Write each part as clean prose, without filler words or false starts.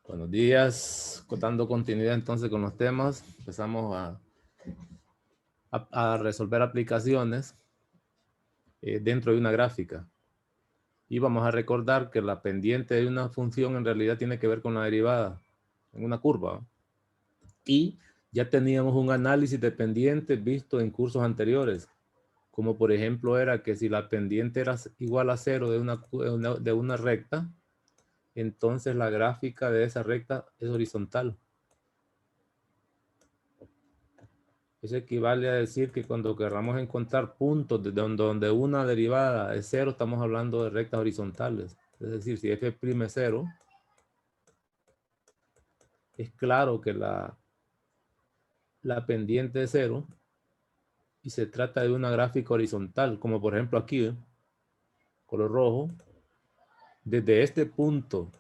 Buenos días, dando continuidad entonces con los temas. Empezamos a resolver aplicaciones dentro de una gráfica. Y vamos a recordar que la pendiente de una función en realidad tiene que ver con la derivada en una curva. Y ya teníamos un análisis de pendientes visto en cursos anteriores. Como por ejemplo era que si la pendiente era igual a 0 de una recta, entonces la gráfica de esa recta es horizontal. Eso equivale a decir que cuando queramos encontrar puntos donde una derivada es 0, estamos hablando de rectas horizontales. Es decir, si f' es 0, es claro que la pendiente es 0 y se trata de una gráfica horizontal, como por ejemplo aquí, color rojo. Desde este punto,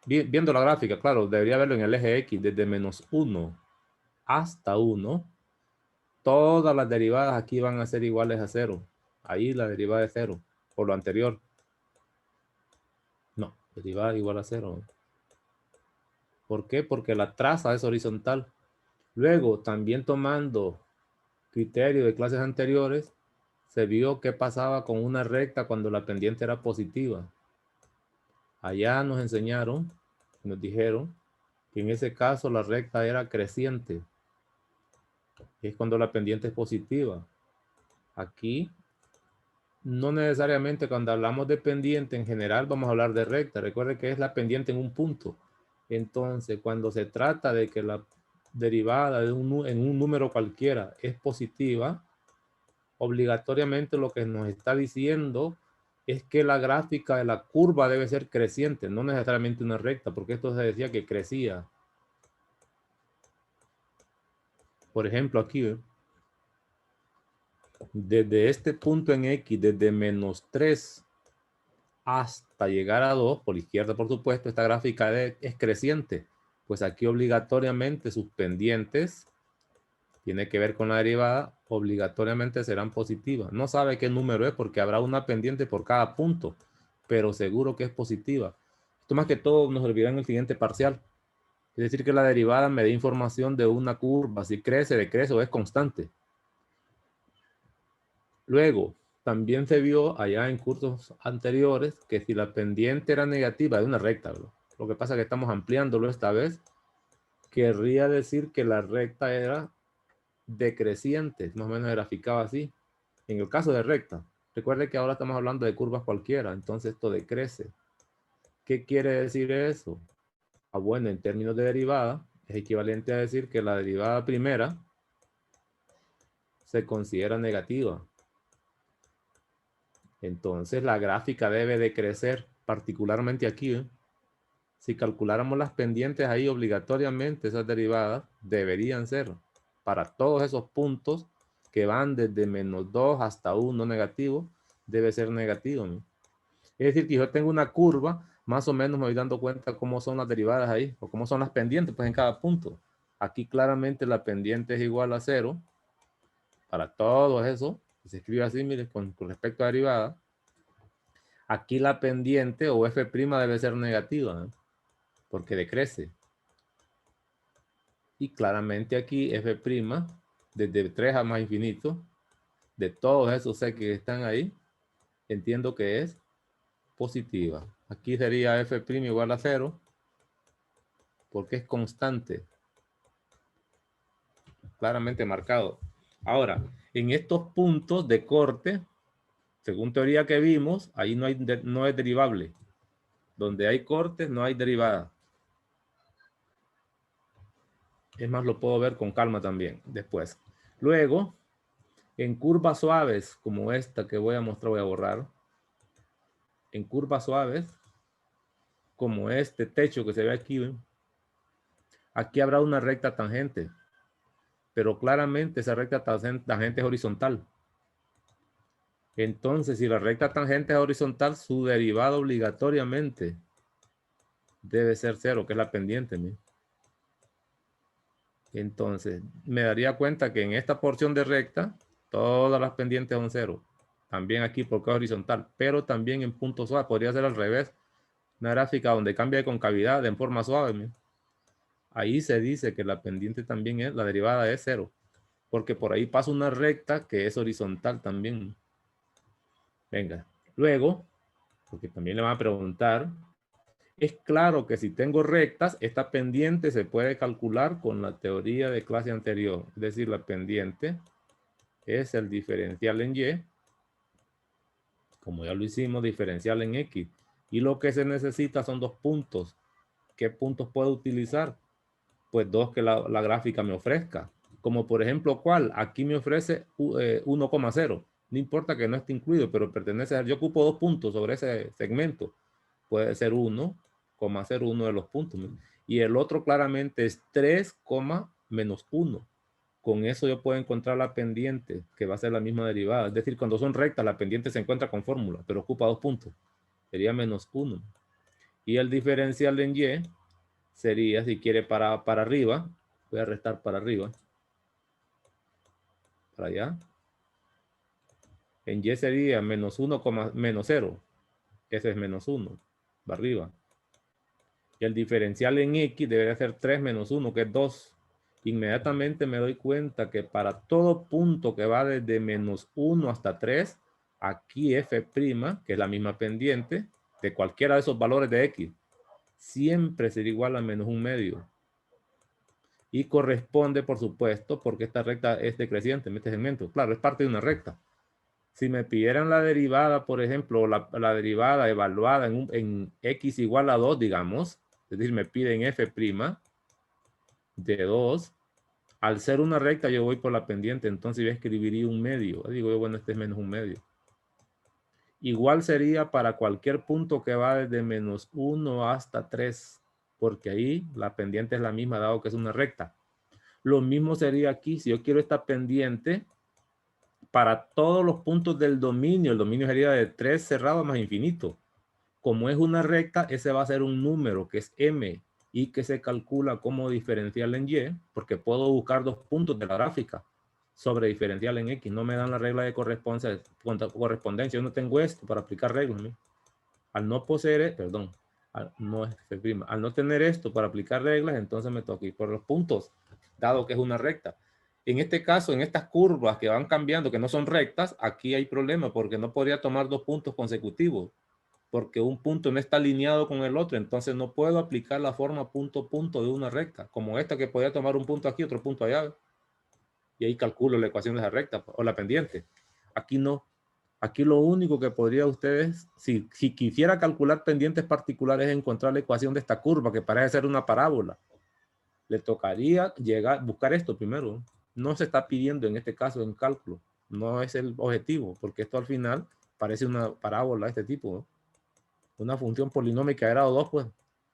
viendo la gráfica, claro, debería verlo en el eje X, desde menos 1 hasta 1, todas las derivadas aquí van a ser iguales a 0. Ahí la derivada es 0, por lo anterior. No, derivada igual a 0. ¿Por qué? Porque la traza es horizontal. Luego, también tomando criterio de clases anteriores, se vio qué pasaba con una recta cuando la pendiente era positiva. Allá nos enseñaron, nos dijeron, que en ese caso la recta era creciente. Es cuando la pendiente es positiva. Aquí, no necesariamente cuando hablamos de pendiente en general vamos a hablar de recta. Recuerde que es la pendiente en un punto. Entonces, cuando se trata de que la derivada en un número cualquiera es positiva, obligatoriamente lo que nos está diciendo es que la gráfica de la curva debe ser creciente, no necesariamente una recta, porque esto se decía que crecía. Por ejemplo, aquí, ¿ve? Desde este punto en X, desde menos 3 hasta llegar a 2, por la izquierda por supuesto, esta gráfica es creciente, pues aquí obligatoriamente sus pendientes tiene que ver con la derivada, obligatoriamente serán positivas. No sabe qué número es porque habrá una pendiente por cada punto, pero seguro que es positiva. Esto más que todo nos olvidará en el siguiente parcial. Es decir, que la derivada me da información de una curva, si crece, decrece o es constante. Luego, también se vio allá en cursos anteriores que si la pendiente era negativa de una recta, ¿verdad? Lo que pasa es que estamos ampliándolo esta vez, querría decir que la recta era decreciente, más o menos graficaba así. En el caso de recta, recuerde que ahora estamos hablando de curvas cualquiera, entonces esto decrece. ¿Qué quiere decir eso? Ah, bueno, en términos de derivada, es equivalente a decir que la derivada primera se considera negativa. Entonces la gráfica debe de crecer, particularmente aquí, ¿eh? Si calculáramos las pendientes ahí, obligatoriamente esas derivadas deberían ser para todos esos puntos que van desde menos 2 hasta 1 negativo, debe ser negativo, ¿no? Es decir, que yo tengo una curva, más o menos me voy dando cuenta cómo son las derivadas ahí, o cómo son las pendientes, pues en cada punto. Aquí claramente la pendiente es igual a 0, para todo eso, se escribe así, mire, con respecto a derivada. Aquí la pendiente o f' debe ser negativa, ¿no? Porque decrece. Y claramente aquí f', desde 3 a más infinito, de todos esos c que están ahí, entiendo que es positiva. Aquí sería f' igual a 0, porque es constante, claramente marcado. Ahora, en estos puntos de corte, según teoría que vimos, ahí no es derivable. Donde hay cortes no hay derivada. Es más, lo puedo ver con calma también después. Luego, en curvas suaves, como esta que voy a mostrar, voy a borrar. En curvas suaves, como este techo que se ve aquí, ¿ven? Aquí habrá una recta tangente, pero claramente esa recta tangente es horizontal. Entonces, si la recta tangente es horizontal, su derivada obligatoriamente debe ser 0, que es la pendiente, ¿no? Entonces, me daría cuenta que en esta porción de recta, todas las pendientes son 0. También aquí porque es horizontal, pero también en punto suave. Podría ser al revés. Una gráfica donde cambia de concavidad en forma suave, ¿no? ahí se dice que la pendiente también es, la derivada es 0. Porque por ahí pasa una recta que es horizontal también. Venga, luego, porque también le van a preguntar, es claro que si tengo rectas, esta pendiente se puede calcular con la teoría de clase anterior. Es decir, la pendiente es el diferencial en Y, como ya lo hicimos, diferencial en X. Y lo que se necesita son dos puntos. ¿Qué puntos puedo utilizar? Pues dos que la gráfica me ofrezca. Como por ejemplo, ¿cuál? Aquí me ofrece 1,0. No importa que no esté incluido, pero pertenece a... Yo ocupo 2 puntos sobre ese segmento. Puede ser 1,01 de los puntos. Y el otro claramente es 3, menos 1. Con eso yo puedo encontrar la pendiente, que va a ser la misma derivada. Es decir, cuando son rectas, la pendiente se encuentra con fórmula, pero ocupa 2 puntos. Sería menos 1. Y el diferencial en Y sería, si quiere, para arriba. Voy a restar para arriba. Para allá. En Y sería menos 1, menos 0. Ese es menos 1. Va arriba. Y el diferencial en X debería ser 3 menos 1, que es 2. Inmediatamente me doy cuenta que para todo punto que va desde menos 1 hasta 3, aquí f', que es la misma pendiente, de cualquiera de esos valores de X, siempre será igual a menos 1/2. Y corresponde, por supuesto, porque esta recta es decreciente en este segmento. Claro, es parte de una recta. Si me pidieran la derivada, por ejemplo, la derivada evaluada en X igual a 2, digamos, es decir, me piden f' de 2, al ser una recta yo voy por la pendiente, entonces yo escribiría 1/2. Digo yo, bueno, este es menos 1/2. Igual sería para cualquier punto que va desde menos 1 hasta 3, porque ahí la pendiente es la misma, dado que es una recta. Lo mismo sería aquí, si yo quiero esta pendiente para todos los puntos del dominio, el dominio sería de 3 cerrado más infinito. Como es una recta, ese va a ser un número que es m y que se calcula como diferencial en y, porque puedo buscar 2 puntos de la gráfica sobre diferencial en x. No me dan la regla de correspondencia. Yo no tengo esto para aplicar reglas, ¿no? Al no poseer, perdón, al no tener esto para aplicar reglas, entonces me toca ir por los puntos, dado que es una recta. En este caso, en estas curvas que van cambiando, que no son rectas, aquí hay problema porque no podría tomar 2 puntos consecutivos, porque un punto no está alineado con el otro, entonces no puedo aplicar la forma punto punto de una recta, como esta que podría tomar un punto aquí, otro punto allá, y ahí calculo la ecuación de esa recta o la pendiente. Aquí no. Aquí lo único que podría ustedes, si quisiera calcular pendientes particulares, es encontrar la ecuación de esta curva, que parece ser una parábola. Le tocaría buscar esto primero. No se está pidiendo en este caso en cálculo. No es el objetivo, porque esto al final parece una parábola de este tipo, ¿no? Una función polinómica de grado 2, pues.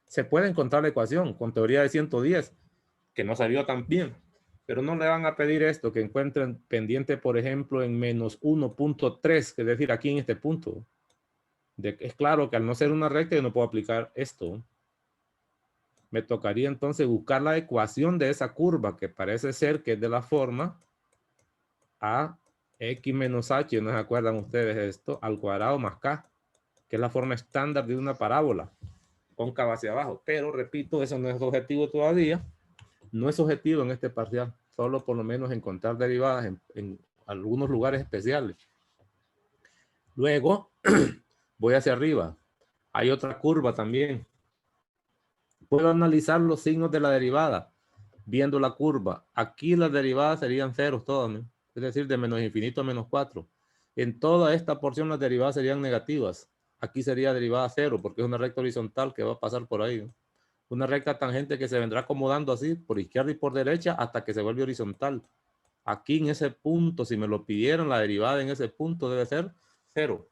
Se puede encontrar la ecuación con teoría de 110, que no salió tan bien. Pero no le van a pedir esto, que encuentren pendiente, por ejemplo, en menos 1.3, es decir, aquí en este punto. Es claro que al no ser una recta yo no puedo aplicar esto. Me tocaría entonces buscar la ecuación de esa curva, que parece ser que es de la forma a x menos h, ¿no se acuerdan ustedes esto? Al cuadrado más k, que es la forma estándar de una parábola, cóncava hacia abajo. Pero, repito, eso no es objetivo todavía. No es objetivo en este parcial, solo por lo menos encontrar derivadas en algunos lugares especiales. Luego, voy hacia arriba. Hay otra curva también. Puedo analizar los signos de la derivada viendo la curva. Aquí las derivadas serían ceros todas, ¿no? Es decir, de menos infinito a menos 4. En toda esta porción las derivadas serían negativas. Aquí sería derivada 0 porque es una recta horizontal que va a pasar por ahí, ¿no? Una recta tangente que se vendrá acomodando así por izquierda y por derecha hasta que se vuelve horizontal. Aquí en ese punto, si me lo pidieron, la derivada en ese punto debe ser 0.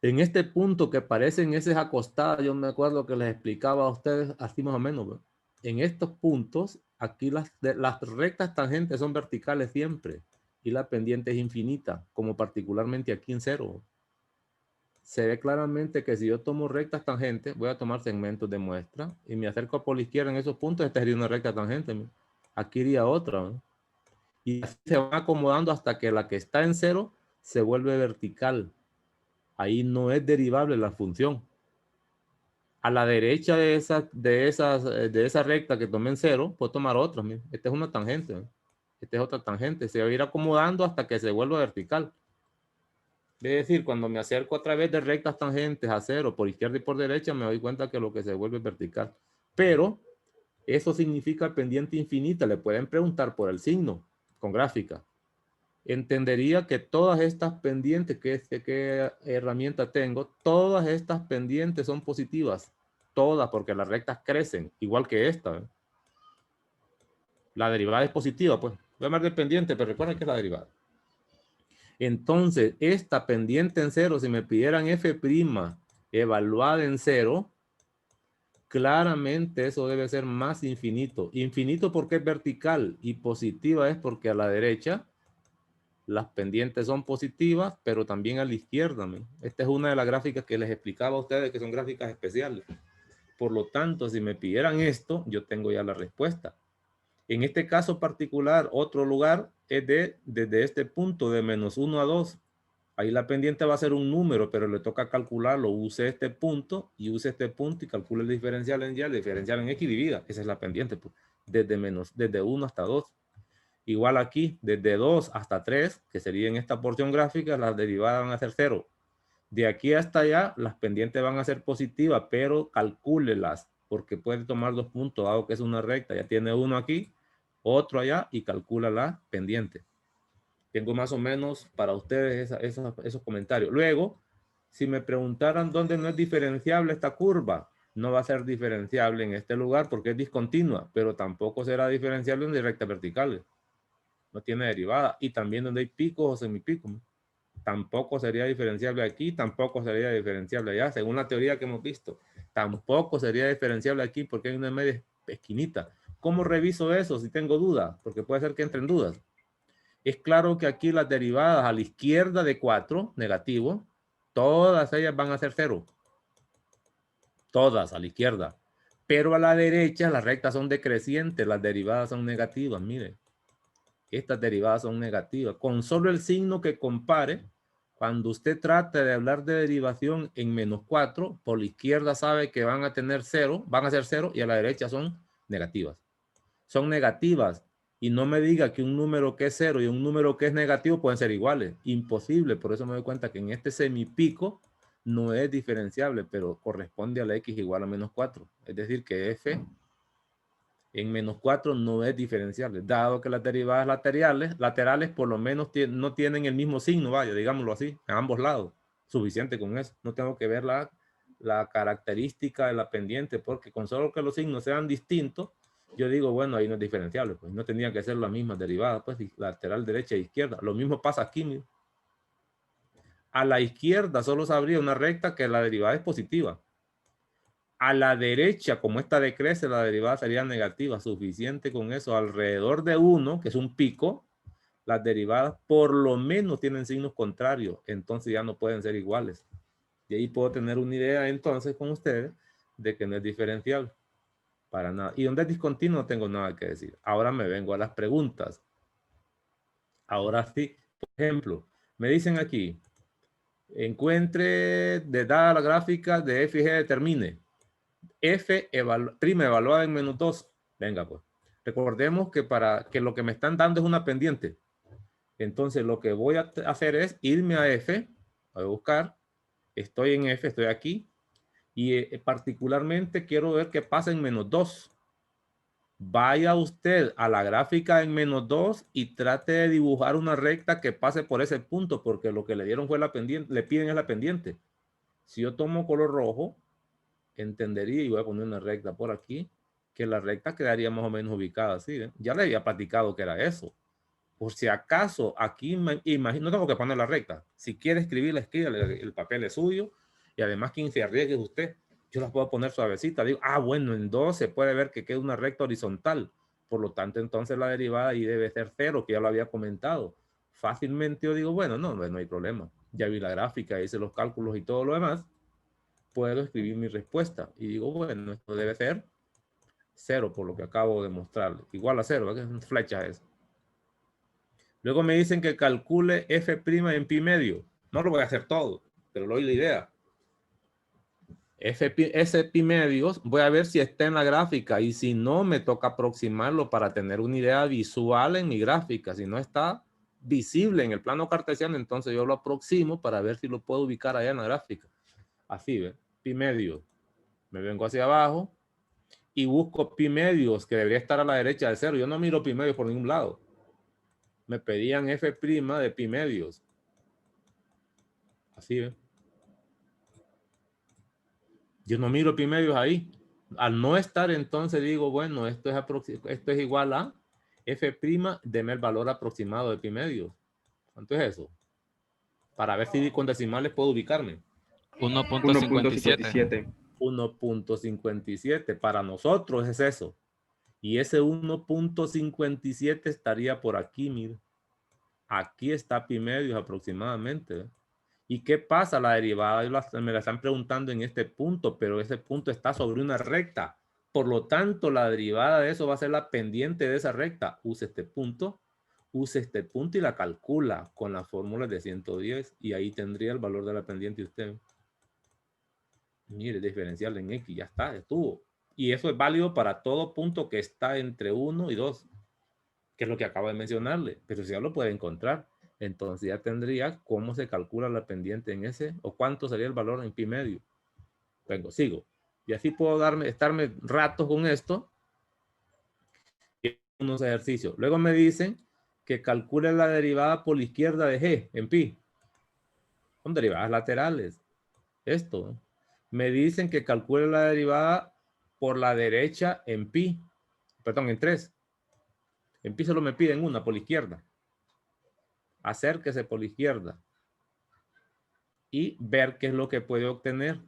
En este punto que parecen esas acostadas, yo me acuerdo que les explicaba a ustedes así más o menos, ¿no? En estos puntos, aquí las rectas tangentes son verticales siempre y la pendiente es infinita, como particularmente aquí en 0. Se ve claramente que si yo tomo rectas tangentes, voy a tomar segmentos de muestra y me acerco por la izquierda en esos puntos, esta sería una recta tangente, ¿no? Aquí iría otra, ¿no? Y así se van acomodando hasta que la que está en 0 se vuelve vertical. Ahí no es derivable la función. A la derecha de esa recta que tomé en 0, puedo tomar otra. Mira. Esta es una tangente. ¿No? Esta es otra tangente. Se va a ir acomodando hasta que se vuelva vertical. Es decir, cuando me acerco a través de rectas tangentes a 0, por izquierda y por derecha, me doy cuenta que lo que se vuelve es vertical. Pero eso significa pendiente infinita. Le pueden preguntar por el signo con gráfica. Entendería que todas estas pendientes, ¿qué herramienta tengo? Todas estas pendientes son positivas. Todas, porque las rectas crecen, igual que esta. ¿Eh? La derivada es positiva, pues. Voy a llamar de pendiente, pero recuerden que es la derivada. Entonces, esta pendiente en 0, si me pidieran f' evaluada en 0, claramente eso debe ser más infinito. Infinito porque es vertical y positiva es porque a la derecha las pendientes son positivas, pero también a la izquierda. ¿Me? Esta es una de las gráficas que les explicaba a ustedes que son gráficas especiales. Por lo tanto, si me pidieran esto, yo tengo ya la respuesta. En este caso particular, otro lugar es desde este punto de -1 a 2. Ahí la pendiente va a ser un número, pero le toca calcularlo. Use este punto y use este punto y calcule el diferencial en Y, el diferencial en X y divida. Esa es la pendiente, pues, desde 1 hasta 2. Igual aquí, desde 2 hasta 3, que sería en esta porción gráfica, las derivadas van a ser 0. De aquí hasta allá, las pendientes van a ser positivas, pero calcúlelas, porque puede tomar 2 puntos, dado que es una recta. Ya tiene uno aquí, otro allá, y calcula la pendiente. Tengo más o menos para ustedes esos comentarios. Luego, si me preguntaran dónde no es diferenciable esta curva, no va a ser diferenciable en este lugar porque es discontinua, pero tampoco será diferenciable en rectas verticales. No tiene derivada. Y también donde hay picos o semipicos. Tampoco sería diferenciable aquí, tampoco sería diferenciable allá, según la teoría que hemos visto. Tampoco sería diferenciable aquí porque hay una media esquinita. ¿Cómo reviso eso si tengo dudas? Porque puede ser que entren dudas. Es claro que aquí las derivadas a la izquierda de 4, negativo, todas ellas van a ser 0. Todas a la izquierda. Pero a la derecha las rectas son decrecientes, las derivadas son negativas, miren. Estas derivadas son negativas. Con solo el signo que compare, cuando usted trate de hablar de derivación en -4, por la izquierda sabe que van a tener 0, van a ser 0 y a la derecha son negativas. Son negativas. Y no me diga que un número que es 0 y un número que es negativo pueden ser iguales. Imposible. Por eso me doy cuenta que en este semipico no es diferenciable, pero corresponde a la x igual a -4. Es decir, que f en -4 no es diferenciable, dado que las derivadas laterales por lo menos no tienen el mismo signo, vaya, digámoslo así, en ambos lados. Suficiente con eso. No tengo que ver la característica de la pendiente, porque con solo que los signos sean distintos, yo digo, bueno, ahí no es diferenciable, pues no tendrían que ser las mismas derivadas, pues lateral derecha e izquierda. Lo mismo pasa aquí, mira. A la izquierda solo sabría una recta que la derivada es positiva. A la derecha, como esta decrece, la derivada sería negativa. Suficiente con eso. Alrededor de 1, que es un pico, las derivadas por lo menos tienen signos contrarios. Entonces ya no pueden ser iguales. Y ahí puedo tener una idea entonces con ustedes de que no es diferenciable. Para nada. Y donde es discontinuo no tengo nada que decir. Ahora me vengo a las preguntas. Ahora sí. Por ejemplo, me dicen aquí, encuentre de dada la gráfica de f y g determine. F prima evaluada en -2. Venga, pues. Recordemos que para que lo que me están dando es una pendiente. Entonces, lo que voy a hacer es irme a F, a buscar. Estoy en F, estoy aquí. Y particularmente quiero ver qué pasa en -2. Vaya usted a la gráfica en -2 y trate de dibujar una recta que pase por ese punto, porque lo que le dieron fue la pendiente, le piden es la pendiente. Si yo tomo color rojo, entendería, y voy a poner una recta por aquí, que la recta quedaría más o menos ubicada así. ¿eh? Ya le había platicado que era eso. Por si acaso, aquí imagino, no tengo que poner la recta. Si quiere escribirla, escríbale, el papel es suyo. Y además, quien se arriesgue es usted. Yo las puedo poner suavecita. Digo, bueno, en 2 se puede ver que queda una recta horizontal. Por lo tanto, entonces la derivada ahí debe ser 0, que ya lo había comentado. Fácilmente yo digo, bueno, no hay problema. Ya vi la gráfica, hice los cálculos y todo lo demás. Puedo escribir mi respuesta. Y digo, bueno, esto debe ser 0 por lo que acabo de mostrarle. Igual a 0, ¿qué flecha es? Luego me dicen que calcule f' en pi medio. No lo voy a hacer todo, pero le doy la idea. ese pi medios, voy a ver si está en la gráfica y si no, me toca aproximarlo para tener una idea visual en mi gráfica. Si no está visible en el plano cartesiano, entonces yo lo aproximo para ver si lo puedo ubicar allá en la gráfica. Así, ¿ve? Pi medios. Me vengo hacia abajo y busco pi medios, que debería estar a la derecha de 0. Yo no miro pi medios por ningún lado. Me pedían f' de pi medios. Así, ¿ve? Yo no miro pi medios ahí. Al no estar, entonces digo, bueno, esto es igual a f', deme el valor aproximado de pi medios. ¿Cuánto es eso? Para ver si con decimales puedo ubicarme. 1.57. 1.57. Para nosotros es eso. Y ese 1.57 estaría por aquí, mire. Aquí está pi medios aproximadamente, ¿eh? ¿Y qué pasa? La derivada me la están preguntando en este punto, pero ese punto está sobre una recta. Por lo tanto, la derivada de eso va a ser la pendiente de esa recta. Use este punto y la calcula con la fórmula de 110 y ahí tendría el valor de la pendiente usted. Mire, diferencial en X, ya está, estuvo. Y eso es válido para todo punto que está entre 1 y 2, que es lo que acabo de mencionarle, pero si ya lo puede encontrar. Entonces ya tendría cómo se calcula la pendiente en ese, o cuánto sería el valor en pi medio. Vengo, sigo. Y así puedo estarme ratos con esto. Y unos ejercicios. Luego me dicen que calcule la derivada por la izquierda de g en pi. Son derivadas laterales. Esto. Me dicen que calcule la derivada por la derecha en pi. Perdón, en 3. En pi solo me piden una por la izquierda. Acérquese por la izquierda y ver qué es lo que puede obtener.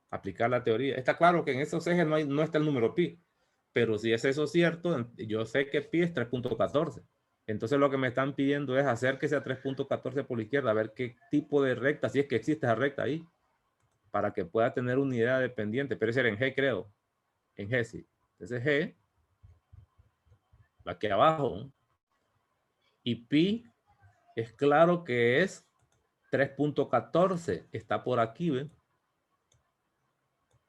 Aplicar la teoría. Está claro que en esos ejes no está el número pi, pero si es eso cierto, yo sé que pi es 3.14. Entonces lo que me están pidiendo es acérquese a 3.14 por la izquierda, a ver qué tipo de recta, si es que existe esa recta ahí, para que pueda tener una idea de pendiente. Pero ese era en G, creo. En G, sí. Entonces G, aquí abajo, y pi es claro que es 3.14. Está por aquí, ¿ven?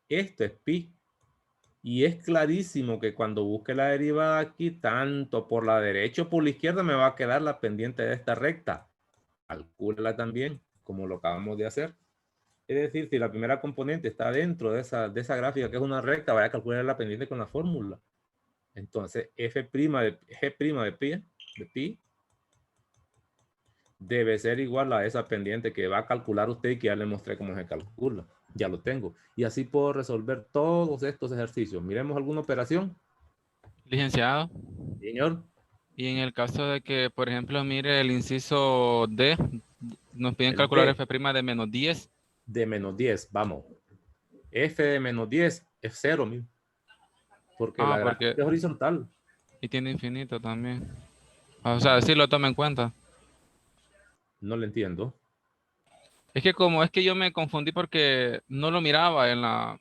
Esto es pi. Y es clarísimo que cuando busque la derivada aquí, tanto por la derecha o por la izquierda, me va a quedar la pendiente de esta recta. Calcúlela también, como lo acabamos de hacer. Es decir, si la primera componente está dentro de esa gráfica, que es una recta, vaya a calcular la pendiente con la fórmula. Entonces, f' de g' de pi debe ser igual a esa pendiente que va a calcular usted y que ya le mostré cómo se calcula. Ya lo tengo. Y así puedo resolver todos estos ejercicios. Miremos alguna operación. Licenciado, Señor. y en el caso de que, por ejemplo, mire el inciso D, nos piden El calcular D f' de menos 10. de menos 10, vamos. F de menos 10 es 0, porque Ah, la gráfica porque, es horizontal. y tiene infinito también. O sea, sí lo toma en cuenta. No lo entiendo. Es que como es que yo me confundí porque no lo miraba en la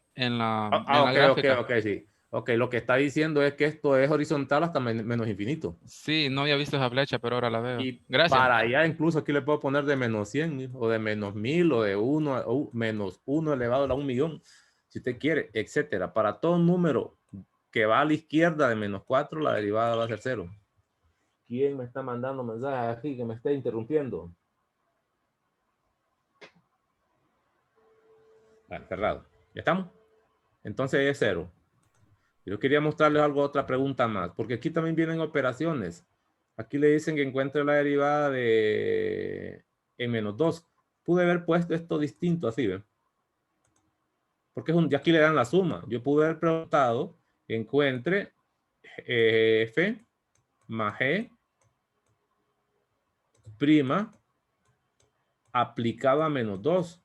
gráfica. Ok, sí. Ok, lo que está diciendo es que esto es horizontal hasta menos infinito. Sí, no había visto esa flecha, pero ahora la veo. Y Gracias. para allá incluso aquí le puedo poner de menos 100, o de menos 1000, o de 1, o menos 1 elevado a la 1.000.000, si usted quiere, etcétera. Para todo número que va a la izquierda de menos 4, la derivada va a ser 0. ¿Quién me está mandando mensajes aquí que me está interrumpiendo? Vale, cerrado. ¿Ya estamos? Entonces es 0. Yo quería mostrarles otra pregunta más, porque aquí también vienen operaciones. Aquí le dicen que encuentre la derivada de en menos 2. Pude haber puesto esto distinto así, ¿ven? Porque ya aquí le dan la suma. Yo pude haber preguntado, encuentre f más g prima aplicado a menos 2.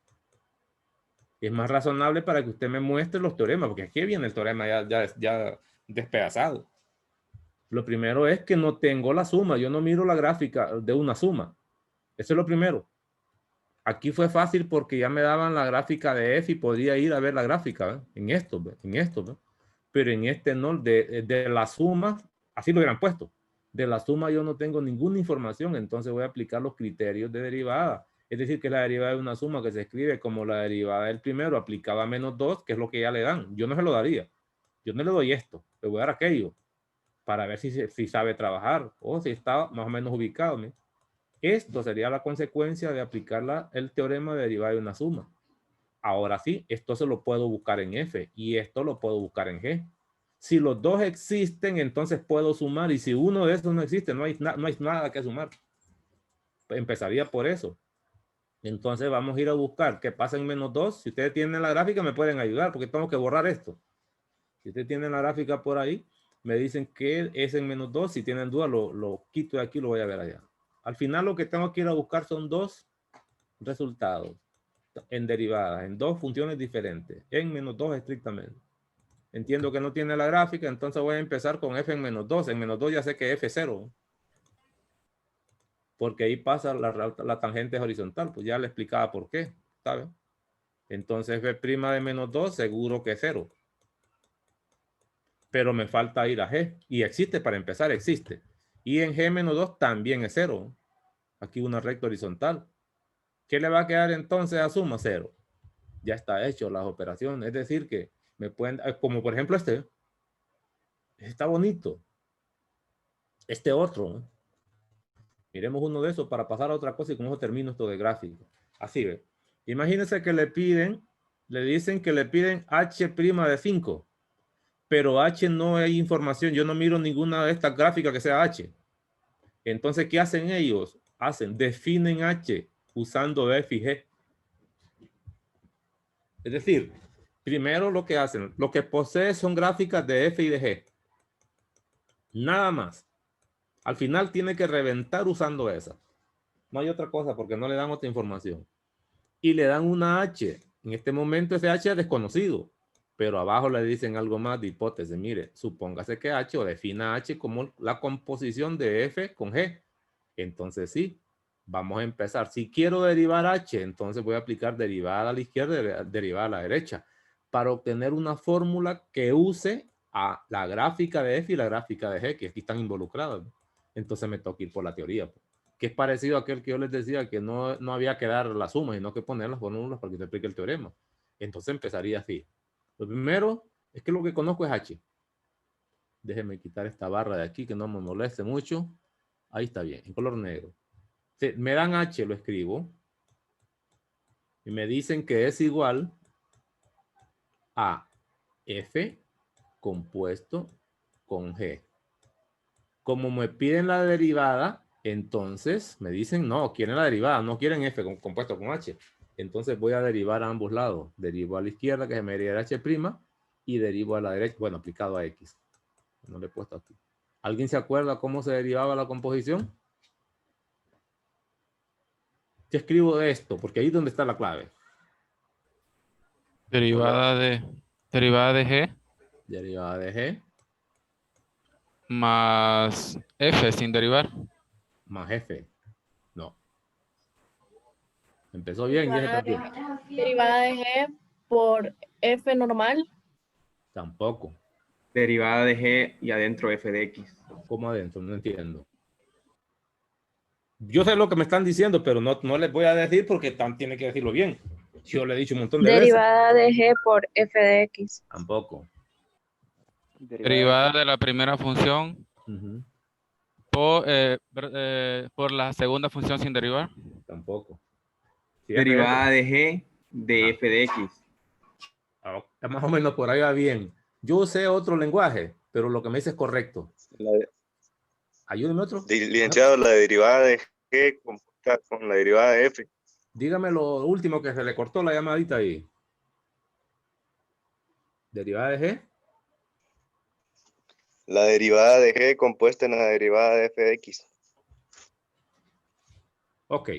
Es más razonable para que usted me muestre los teoremas, porque aquí viene el teorema ya despedazado. Lo primero es que no tengo la suma. Yo no miro la gráfica de una suma. Eso es lo primero. Aquí fue fácil porque ya me daban la gráfica de F y podría ir a ver la gráfica, ¿eh? En esto, ¿eh? Pero en este no, de la suma, así lo hubieran puesto. De la suma yo no tengo ninguna información, entonces voy a aplicar los criterios de derivada. Es decir, que la derivada de una suma que se escribe como la derivada del primero aplicada a menos 2, que es lo que ya le dan. Yo no se lo daría. Yo no le doy esto, le voy a dar aquello, para ver si sabe trabajar o si está más o menos ubicado. ¿no? Esto sería la consecuencia de aplicar el teorema de derivada de una suma. Ahora sí, esto se lo puedo buscar en F y esto lo puedo buscar en G. Si los dos existen, entonces puedo sumar, y si uno de esos no existe, no hay nada que sumar. Empezaría por eso. Entonces vamos a ir a buscar qué pasa en menos 2. Si ustedes tienen la gráfica, me pueden ayudar porque tengo que borrar esto. Si ustedes tienen la gráfica por ahí, me dicen que es en menos 2. Si tienen duda, lo quito de aquí y lo voy a ver allá. Al final lo que tengo que ir a buscar son dos resultados en derivadas, en dos funciones diferentes, en menos 2 estrictamente. Entiendo que no tiene la gráfica, entonces voy a empezar con f en menos 2. En menos 2 ya sé que f es 0. Porque ahí pasa la tangente horizontal, pues ya le explicaba por qué, ¿sabes? Entonces f' de menos 2 seguro que es 0. Pero me falta ir a g, y existe para empezar, existe. Y en g menos 2 también es 0. Aquí una recta horizontal. ¿Qué le va a quedar entonces a suma? 0. Ya está hecho las operaciones. Es decir que me pueden, como por ejemplo este, está bonito. Este otro, ¿no? Miremos uno de esos para pasar a otra cosa y con eso termino esto de gráfico. Así ve. Imagínense que le dicen que le piden h' de 5, pero h no hay información. Yo no miro ninguna de estas gráficas que sea h. Entonces, ¿qué hacen ellos? Definen h usando f y g. Es decir, primero lo que hacen, lo que posee son gráficas de f y de g. Nada más. Al final tiene que reventar usando esa. No hay otra cosa porque no le dan otra información. Y le dan una h. En este momento ese h es desconocido, pero abajo le dicen algo más de hipótesis. Mire, supóngase que h o defina h como la composición de f con g. Entonces sí, vamos a empezar. Si quiero derivar h, entonces voy a aplicar derivada a la izquierda y derivada a la derecha para obtener una fórmula que use a la gráfica de f y la gráfica de g, que aquí están involucradas. Entonces me toca ir por la teoría, que es parecido a aquel que yo les decía que no había que dar las sumas, sino que poner las fórmulas para que se aplique el teorema. Entonces empezaría así. Lo primero es que lo que conozco es h. Déjenme quitar esta barra de aquí que no me moleste mucho. Ahí está bien, en color negro. Me dan h, lo escribo. Y me dicen que es igual a f compuesto con g. Como me piden la derivada, entonces me dicen, no, quieren la derivada, no quieren f compuesto con h. Entonces voy a derivar a ambos lados. Derivo a la izquierda, que se me deriva h', y derivo a la derecha, bueno, aplicado a x. No le he puesto aquí. ¿Alguien se acuerda cómo se derivaba la composición? ¿Qué escribo de esto? Porque ahí es donde está la clave. Derivada de G Derivada de g más F sin derivar. más f. No. Empezó bien y ese también. Derivada de G por F normal. Tampoco. Derivada de G y adentro f de x. ¿Cómo adentro? No entiendo. Yo sé lo que me están diciendo, pero no les voy a decir porque tiene que decirlo bien. Yo le he dicho un montón de Derivada de G por F de X. veces. Tampoco. Derivada de la primera función por la segunda función sin derivar. Tampoco. Sí, Derivada de G de f de x. Más o menos por ahí va bien. Yo sé otro lenguaje, pero lo que me dice es correcto. Ayúdeme otro. Licenciado, la derivada de G compuesta con la derivada de F. Dígame lo último que se le cortó la llamadita ahí. Derivada de G. La derivada de G compuesta en la derivada de F de X. Ok.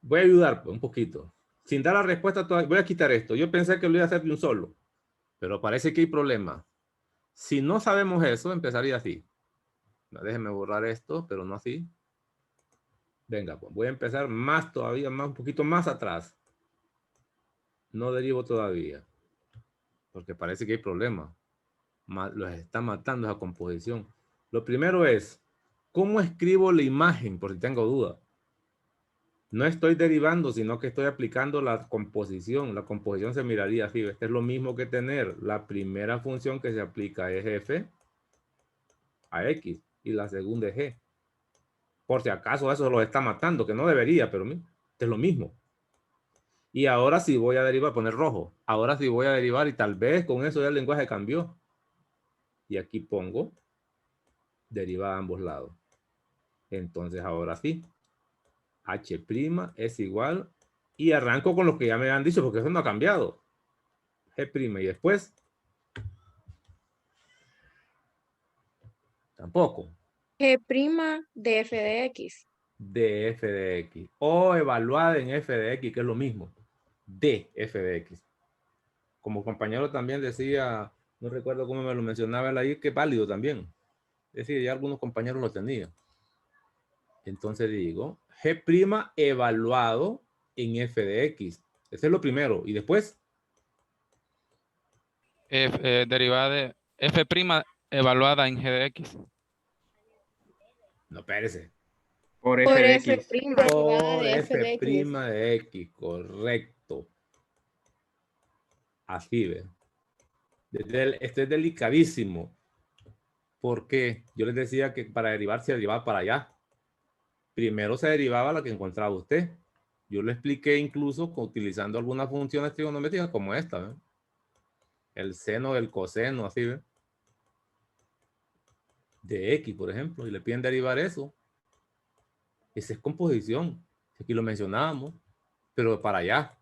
Voy a ayudar un poquito. Sin dar la respuesta todavía, voy a quitar esto. Yo pensé que lo iba a hacer de un solo, pero parece que hay problema. Si no sabemos eso, empezaría así. No, déjenme borrar esto, pero no así. Venga, pues voy a empezar más todavía, un poquito más atrás. No derivo todavía, porque parece que hay problema. Los está matando esa composición. Lo primero es, ¿cómo escribo la imagen? Por si tengo duda. No estoy derivando, sino que estoy aplicando la composición. La composición se miraría así. Este es lo mismo que tener la primera función que se aplica es f a x y la segunda es g. Por si acaso eso lo está matando, que no debería, pero es lo mismo. Y ahora sí voy a derivar, poner rojo. Ahora sí voy a derivar y tal vez con eso ya el lenguaje cambió. Y aquí pongo deriva a ambos lados. Entonces ahora sí. H' es igual. Y arranco con lo que ya me han dicho porque eso no ha cambiado. G' y después. Tampoco. G' de f de x. De f de x. O evaluada en f de x, que es lo mismo. De f de x. Como compañero también decía, no recuerdo cómo me lo mencionaba él ahí, que es válido también. Es decir, ya algunos compañeros lo tenían. Entonces digo, G' evaluado en f de x. Ese es lo primero. Y después, derivada de f' evaluada en g de x. no, espérese. Por f Por de f', x. derivada Por de f de f' x. de x, correcto. Así ve. Este es delicadísimo. Porque yo les decía que para derivar se derivaba para allá. Primero se derivaba la que encontraba usted. Yo le expliqué incluso utilizando algunas funciones trigonométricas como esta, ¿ve? El seno del coseno, así ve. De x, por ejemplo, y le piden derivar eso. Esa es composición. Aquí lo mencionábamos, pero para allá.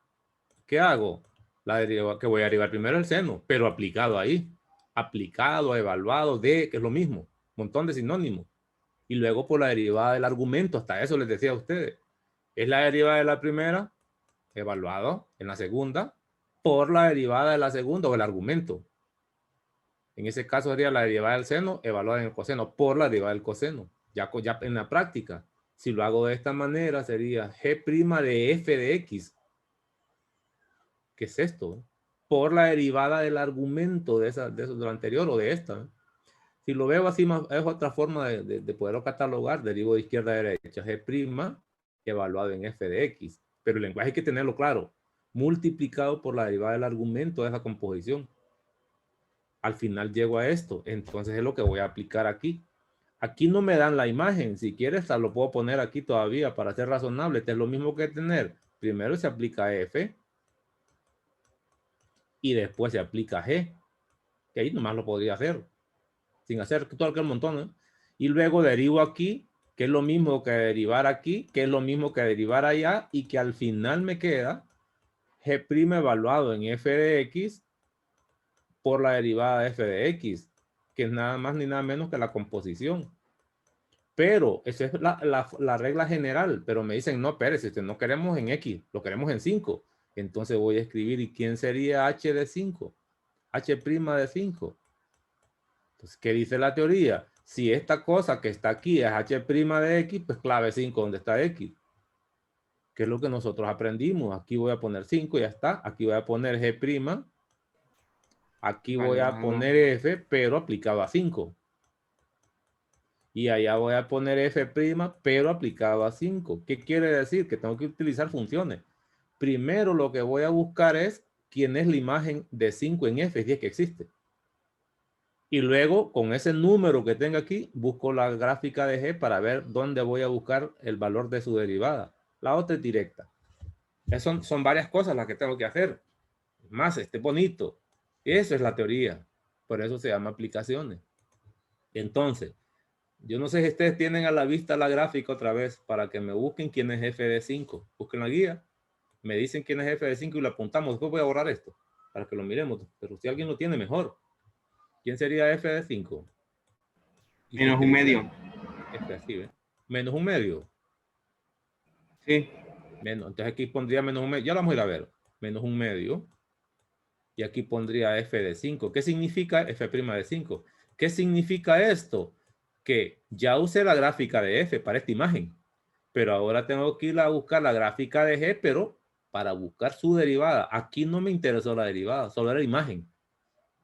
¿Qué hago? Que voy a derivar primero el seno, pero aplicado ahí. Aplicado, evaluado, que es lo mismo. Montón de sinónimos. Y luego por la derivada del argumento, hasta eso les decía a ustedes. Es la derivada de la primera, evaluado en la segunda, por la derivada de la segunda o el argumento. En ese caso sería la derivada del seno, evaluada en el coseno, por la derivada del coseno. Ya en la práctica, si lo hago de esta manera, sería G' de f de x. ¿Qué es esto? Por la derivada del argumento de lo anterior o de esta. Si lo veo así, es otra forma de poderlo catalogar. Derivo de izquierda a derecha. G' evaluado en f de x. Pero el lenguaje hay que tenerlo claro. Multiplicado por la derivada del argumento de esa composición. Al final llego a esto. Entonces es lo que voy a aplicar aquí. Aquí no me dan la imagen. Si quieres, lo puedo poner aquí todavía para ser razonable. Este es lo mismo que tener. Primero se aplica f. Y después se aplica g. Que ahí nomás lo podría hacer. Sin hacer todo aquel montón. ¿Eh? Y luego derivo aquí. Que es lo mismo que derivar aquí. Que es lo mismo que derivar allá. Y que al final me queda g' evaluado en f de x por la derivada de f de x, que es nada más ni nada menos que la composición. Pero esa es la regla general, pero me dicen, no, espérese, no queremos en x, lo queremos en 5. Entonces voy a escribir, ¿y quién sería h de 5? H' de 5. Entonces, ¿qué dice la teoría? Si esta cosa que está aquí es h' de x, pues clave 5 donde está x. Que es lo que nosotros aprendimos. Aquí voy a poner 5 y ya está. Aquí voy a poner g'. Aquí voy a poner f, pero aplicado a 5. Y allá voy a poner f', pero aplicado a 5. ¿Qué quiere decir? Que tengo que utilizar funciones. Primero lo que voy a buscar es quién es la imagen de 5 en f, si es que existe. Y luego, con ese número que tengo aquí, busco la gráfica de g para ver dónde voy a buscar el valor de su derivada. La otra es directa. Son varias cosas las que tengo que hacer. Más, bonito. Eso es la teoría. Por eso se llama aplicaciones. Entonces, yo no sé si ustedes tienen a la vista la gráfica otra vez para que me busquen quién es f de 5. Busquen la guía, me dicen quién es f de 5 y lo apuntamos. Después voy a borrar esto para que lo miremos. Pero si alguien lo tiene, mejor. ¿Quién sería f de 5? Menos un medio. Este así, ¿ve? Menos un medio. Sí. Menos. Entonces aquí pondría menos un medio. Ya lo vamos a ir a ver. Menos un medio. Y aquí pondría f de 5. ¿Qué significa f' de 5? ¿Qué significa esto? Que ya usé la gráfica de f para esta imagen. Pero ahora tengo que ir a buscar la gráfica de g, pero para buscar su derivada. Aquí no me interesó la derivada, solo era la imagen.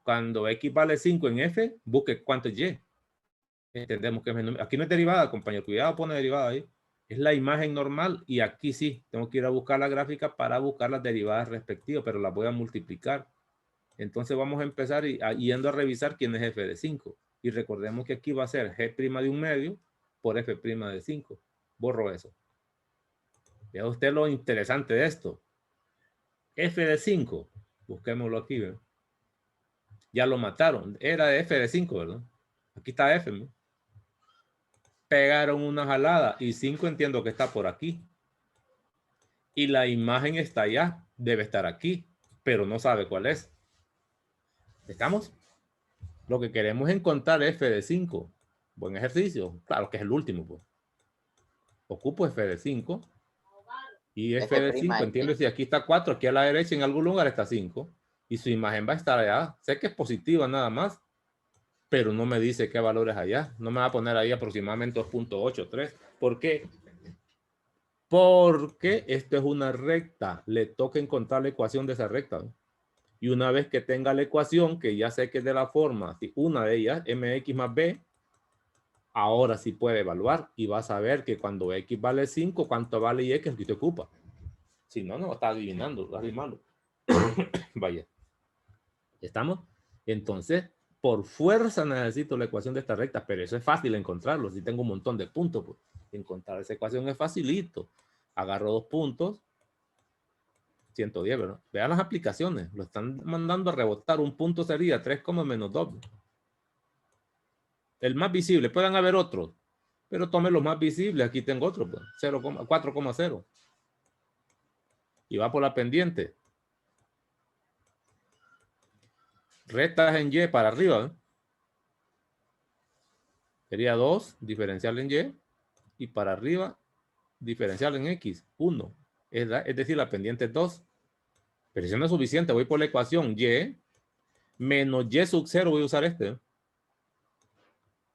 Cuando x vale 5 en f, busque cuánto es y. Entendemos que aquí no es derivada, compañero. Cuidado, pone derivada ahí. Es la imagen normal y aquí sí, tengo que ir a buscar la gráfica para buscar las derivadas respectivas, pero las voy a multiplicar. Entonces vamos a empezar yendo a revisar quién es f de 5. Y recordemos que aquí va a ser g' de 1/2 por f' de 5. Borro eso. Vea usted lo interesante de esto. F de 5. Busquémoslo aquí, ¿verdad? Ya lo mataron. Era de f de 5, ¿verdad? Aquí está f, ¿no? Pegaron una jalada y 5 entiendo que está por aquí. Y la imagen está allá. Debe estar aquí, pero no sabe cuál es. ¿Estamos? Lo que queremos es encontrar f de 5. Buen ejercicio. Claro que es el último, pues. Ocupo f de 5 y f de 5, entiendo si aquí está 4, aquí a la derecha en algún lugar está 5 y su imagen va a estar allá. Sé que es positiva nada más, pero no me dice qué valor es allá. No me va a poner ahí aproximadamente 2.83. ¿Por qué? Porque esto es una recta. Le toca encontrar la ecuación de esa recta, ¿no? Y una vez que tenga la ecuación, que ya sé que es de la forma, si una de ellas, mx más b, ahora sí puede evaluar y vas a ver que cuando x vale 5, cuánto vale y x que te ocupa. Si no, no está adivinando, está animando. Vaya. ¿Estamos? Entonces, por fuerza necesito la ecuación de esta recta, pero eso es fácil encontrarlo. Si tengo un montón de puntos, pues encontrar esa ecuación es facilito. Agarro 2 puntos, 110, ¿verdad? Vean las aplicaciones, lo están mandando a rebotar. Un punto sería 3, menos 2. El más visible, pueden haber otros, pero tome los más visibles. Aquí tengo otro, pues, 4,0. Y va por la pendiente. Rectas en Y para arriba, ¿eh? Sería 2, diferencial en Y, y para arriba, diferencial en X, 1. Es decir, la pendiente es 2. Pero si no es suficiente, voy por la ecuación Y menos Y sub 0, voy a usar este, ¿eh?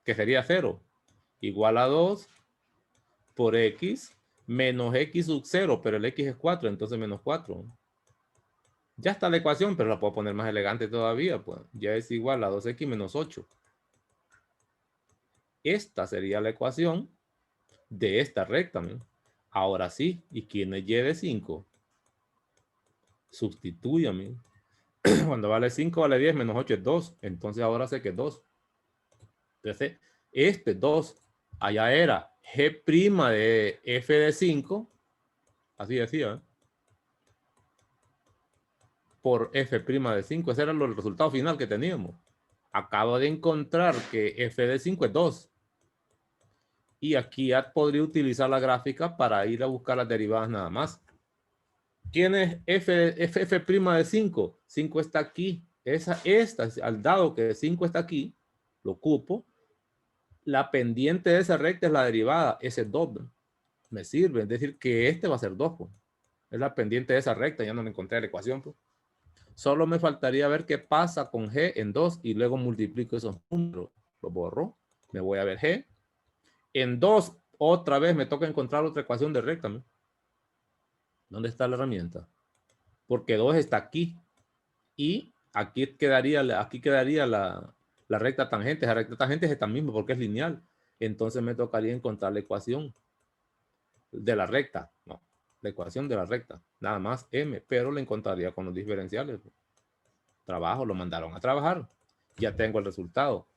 Que sería 0, igual a 2 por X menos X sub 0, pero el X es 4, entonces menos 4. Ya está la ecuación, pero la puedo poner más elegante todavía, pues. Ya es igual a 2X menos 8. Esta sería la ecuación de esta recta, ¿no? Ahora sí, ¿y quién es Y de 5? Sustitúyame. Cuando vale 5 vale 10, menos 8 es 2. Entonces ahora sé que es 2. Entonces, este 2, allá era G' de f de 5, así decía, ¿eh? Por f' de 5. Ese era el resultado final que teníamos. Acabo de encontrar que f de 5 es 2. Y aquí ya podría utilizar la gráfica para ir a buscar las derivadas nada más. ¿Quién es f' de 5? 5 está aquí. Esta, al dado que 5 está aquí, lo ocupo. La pendiente de esa recta es la derivada, ese es 2. Me sirve, es decir, que este va a ser 2. Pues. Es la pendiente de esa recta, ya no me encontré la ecuación. Pues. Solo me faltaría ver qué pasa con g en 2 y luego multiplico esos números. Lo borro, me voy a ver g. En 2, otra vez me toca encontrar otra ecuación de recta, ¿no? ¿Dónde está la herramienta? Porque 2 está aquí. Y aquí quedaría la recta tangente. La recta tangente es esta misma porque es lineal. Entonces me tocaría encontrar la ecuación de la recta. No, la ecuación de la recta. Nada más m, pero la encontraría con los diferenciales. Trabajo, lo mandaron a trabajar. Ya tengo el resultado.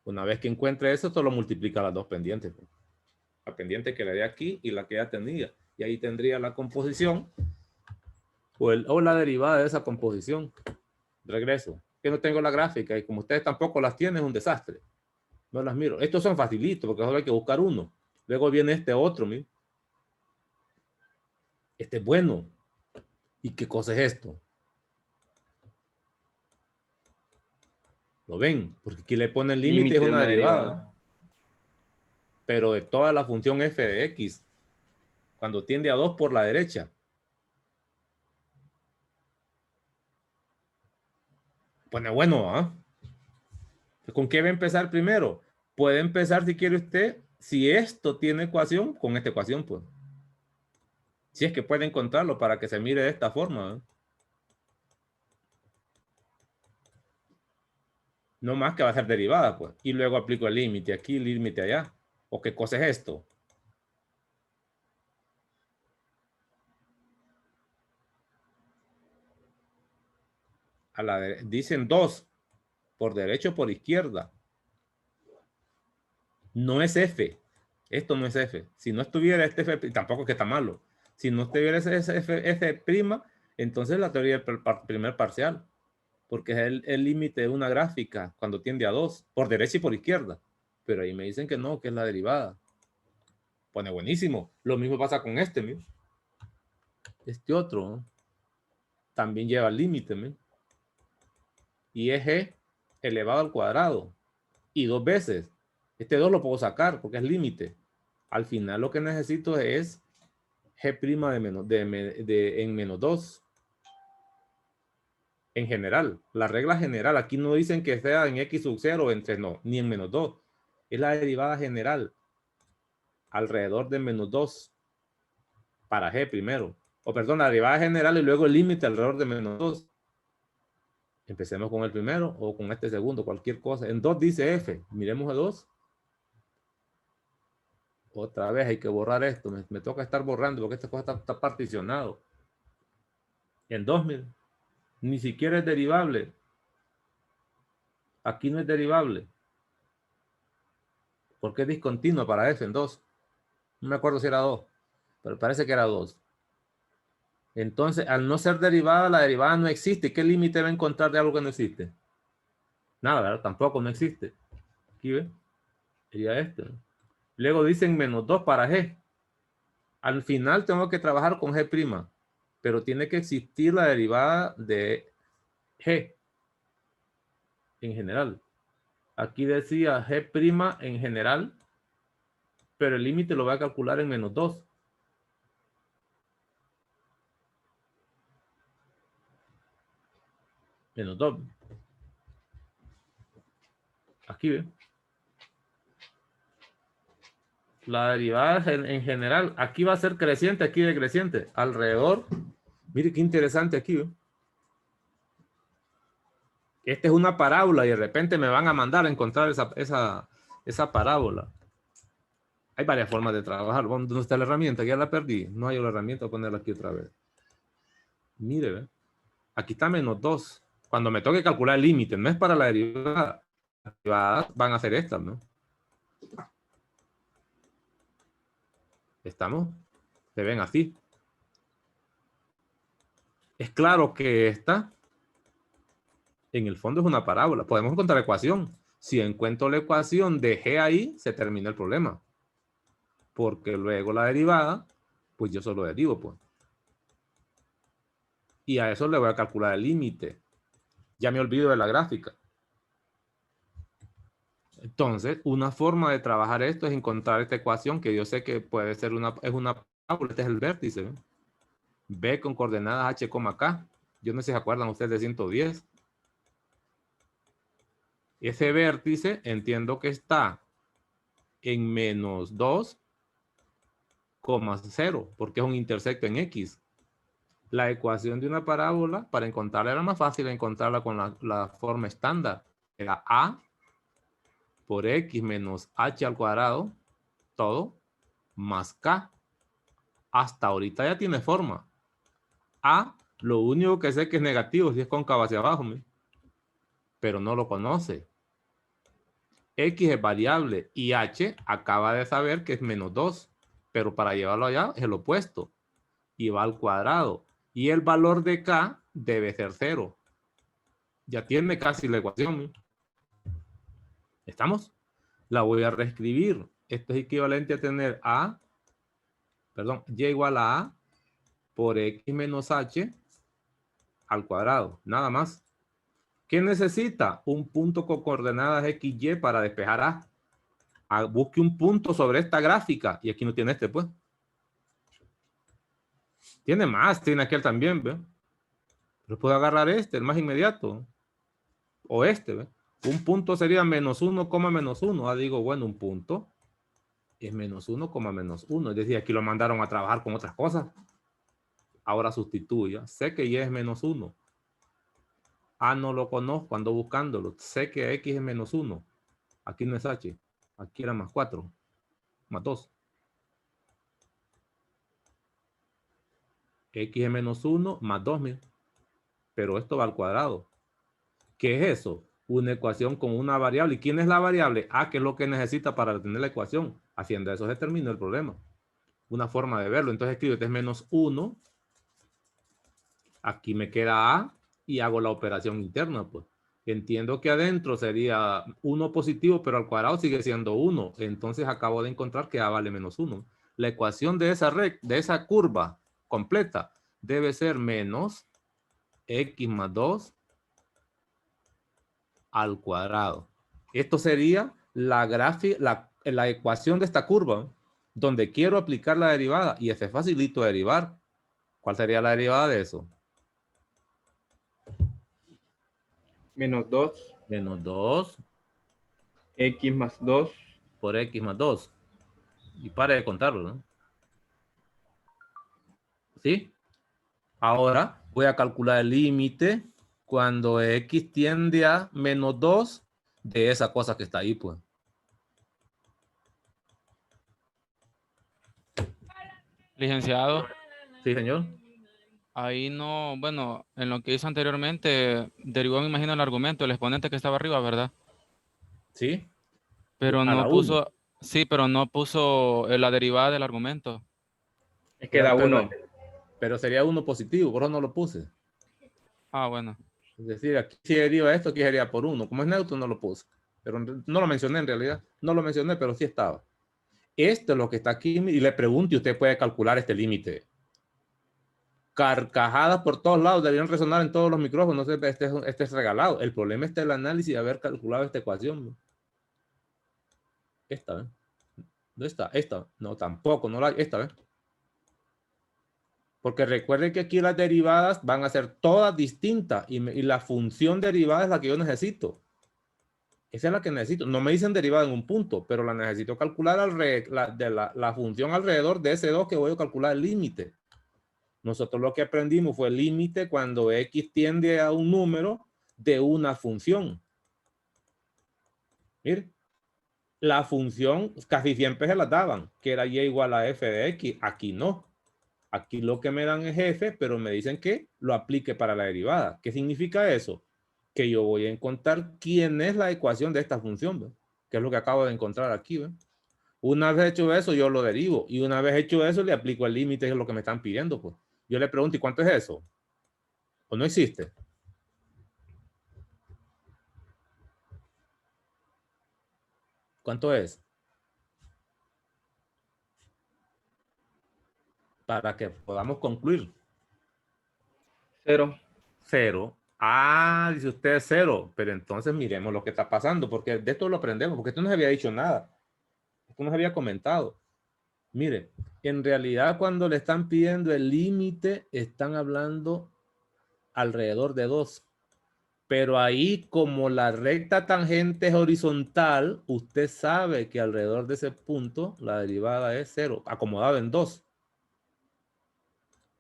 Una vez que encuentre eso, solo multiplica las dos pendientes. La pendiente que le dé aquí y la que ya tenía. Y ahí tendría la composición o la derivada de esa composición. Regreso. Que no tengo la gráfica y como ustedes tampoco las tienen, es un desastre. No las miro. Estos son facilitos porque solo hay que buscar uno. Luego viene este otro. ¿Mira? Este es bueno. ¿Y qué cosa es esto? ¿Lo ven? Porque aquí le ponen límite, es una derivada. Pero de toda la función f de x, cuando tiende a 2 por la derecha. Pone bueno, ¿ah? ¿Con qué va a empezar primero? Puede empezar, si quiere usted, si esto tiene ecuación, con esta ecuación, pues. Si es que puede encontrarlo para que se mire de esta forma. ¿Eh? No más que va a ser derivada, pues. Y luego aplico el límite aquí, el límite allá. ¿O qué cosa es esto? dicen 2, por derecha o por izquierda. No es F. Esto no es F. Si no estuviera este F, tampoco es que está malo. Si no estuviera ese F', entonces la teoría del primer parcial, porque es el límite de una gráfica cuando tiende a 2, por derecha y por izquierda. Pero ahí me dicen que no, que es la derivada. Pone buenísimo. Lo mismo pasa con este, ¿no? Este otro, ¿no? También lleva el límite, ¿no? Y es G elevado al cuadrado. Y 2 veces. Este 2 lo puedo sacar porque es límite. Al final lo que necesito es G' en menos 2. En general. La regla general. Aquí no dicen que sea en X sub 0 o en 3, no. Ni en menos 2. Es la derivada general. Alrededor de menos 2. Para G primero. O perdón, la derivada general y luego el límite alrededor de menos 2. Empecemos con el primero o con este segundo, cualquier cosa. En 2 dice F. Miremos a 2. Otra vez hay que borrar esto. Me toca estar borrando porque esta cosa está particionado. En 2, miren. Ni siquiera es derivable. Aquí no es derivable. Porque es discontinuo para F en 2. No me acuerdo si era 2. Pero parece que era 2. Entonces, al no ser derivada, la derivada no existe. ¿Qué límite va a encontrar de algo que no existe? Nada, ¿verdad? Tampoco no existe. Aquí ve. Sería este, ¿no? Luego dicen menos 2 para G. Al final tengo que trabajar con G'. Pero tiene que existir la derivada de G. En general. Aquí decía G' en general. Pero el límite lo va a calcular en menos 2. Menos 2. Aquí ve. La derivada en general, aquí va a ser creciente, aquí decreciente. Alrededor, mire qué interesante aquí, ¿ve? Esta es una parábola y de repente me van a mandar a encontrar esa parábola. Hay varias formas de trabajar. ¿Dónde está la herramienta? Ya la perdí. No hay la herramienta, voy a ponerla aquí otra vez. Mire, ¿ve? Aquí está menos 2. Cuando me toque calcular el límite, no es para la derivada. Las derivadas van a ser estas, ¿no? ¿Estamos? Se ven así. Es claro que esta, en el fondo, es una parábola. Podemos encontrar la ecuación. Si encuentro la ecuación de G ahí, se termina el problema. Porque luego la derivada, pues yo solo derivo, pues. Y a eso le voy a calcular el límite. Ya me olvido de la gráfica. Entonces, una forma de trabajar esto es encontrar esta ecuación que yo sé que puede ser es una parábola. Este es el vértice, ¿ve? B con coordenadas H, K. Yo no sé si se acuerdan ustedes de 110. Ese vértice entiendo que está en menos 2,0 porque es un intersecto en X. La ecuación de una parábola, para encontrarla era más fácil encontrarla con la forma estándar. Era A por X menos H al cuadrado, todo, más K. Hasta ahorita ya tiene forma. A, lo único que sé que es negativo si es cóncavo hacia abajo, pero no lo conoce. X es variable y H acaba de saber que es menos 2, pero para llevarlo allá es el opuesto y va al cuadrado. Y el valor de K debe ser 0. Ya tiene casi la ecuación. ¿Estamos? La voy a reescribir. Esto es equivalente a tener Y igual a A por X menos H al cuadrado. Nada más. ¿Qué necesita? Un punto con coordenadas X, Y para despejar A. Busque un punto sobre esta gráfica. Y aquí no tiene este, pues. Tiene más, tiene aquel también, ¿ve? Pero puedo agarrar este, el más inmediato. O este, ¿ve? Un punto sería menos 1, menos 1. Digo, bueno, un punto es menos 1, menos 1. Es decir, aquí lo mandaron a trabajar con otras cosas. Ahora sustituyo. Sé que Y es menos 1. A no lo conozco, ando buscándolo. Sé que X es menos 1. Aquí no es H. Aquí era más 4. Más 2. X es menos 1 más 2. Mira. Pero esto va al cuadrado. ¿Qué es eso? Una ecuación con una variable. ¿Y quién es la variable? Ah, ¿qué es lo que necesita para tener la ecuación? Haciendo eso se termina el problema. Una forma de verlo. Entonces escribo, este es menos 1. Aquí me queda A y hago la operación interna, pues. Entiendo que adentro sería 1 positivo, pero al cuadrado sigue siendo 1. Entonces acabo de encontrar que A vale menos 1. La ecuación de esa curva completa debe ser menos x más 2 al cuadrado. Esto sería la ecuación de esta curva, donde quiero aplicar la derivada. Y es facilito de derivar. ¿Cuál sería la derivada de eso? Menos 2. Menos 2 X más 2. por x más 2. Y pare de contarlo, ¿no? ¿Sí? Ahora voy a calcular el límite cuando x tiende a menos 2 de esa cosa que está ahí, pues. Licenciado, Sí, señor. ahí no, bueno, en lo que hizo anteriormente, derivó, me imagino, el argumento, el exponente que estaba arriba, ¿verdad? Sí. Pero A la no 1. puso, sí, pero no puso la derivada del argumento. Es que da 1. Pero sería 1 positivo, por eso no lo puse. Ah, bueno. Es decir, aquí si deriva esto, aquí sería por 1. Como es neutro, no lo puse. Pero no lo mencioné en realidad. No lo mencioné, pero sí estaba. Esto es lo que está aquí. Y le pregunto, y usted puede calcular este límite. Carcajadas por todos lados, deberían resonar en todos los micrófonos. Este es regalado. El problema está en el análisis de haber calculado esta ecuación. Esta, ¿eh? ¿Dónde está? Esta. No, tampoco. No la, esta, ¿eh? Porque recuerden que aquí las derivadas van a ser todas distintas y la función derivada es la que yo necesito. Esa es la que necesito. No me dicen derivada en un punto, pero la necesito calcular la función alrededor de ese 2 que voy a calcular el límite. Nosotros lo que aprendimos fue el límite cuando x tiende a un número de una función. Mire, la función casi siempre se la daban, que era y igual a f de x. Aquí no. Aquí lo que me dan es f, pero me dicen que lo aplique para la derivada. ¿Qué significa eso? Que yo voy a encontrar quién es la ecuación de esta función, ¿ve? Que es lo que acabo de encontrar aquí. ¿Ve? Una vez hecho eso, yo lo derivo. Y una vez hecho eso, le aplico el límite, que es lo que me están pidiendo. Pues. Yo le pregunto, ¿y cuánto es eso? ¿O no existe? ¿Cuánto es? Para que podamos concluir. 0. 0. Ah, dice usted 0. Pero entonces miremos lo que está pasando, porque de esto lo aprendemos, porque esto no se había dicho nada. Esto no se había comentado. Mire, en realidad cuando le están pidiendo el límite, están hablando alrededor de 2. Pero ahí, como la recta tangente es horizontal, usted sabe que alrededor de ese punto la derivada es 0, acomodado en 2.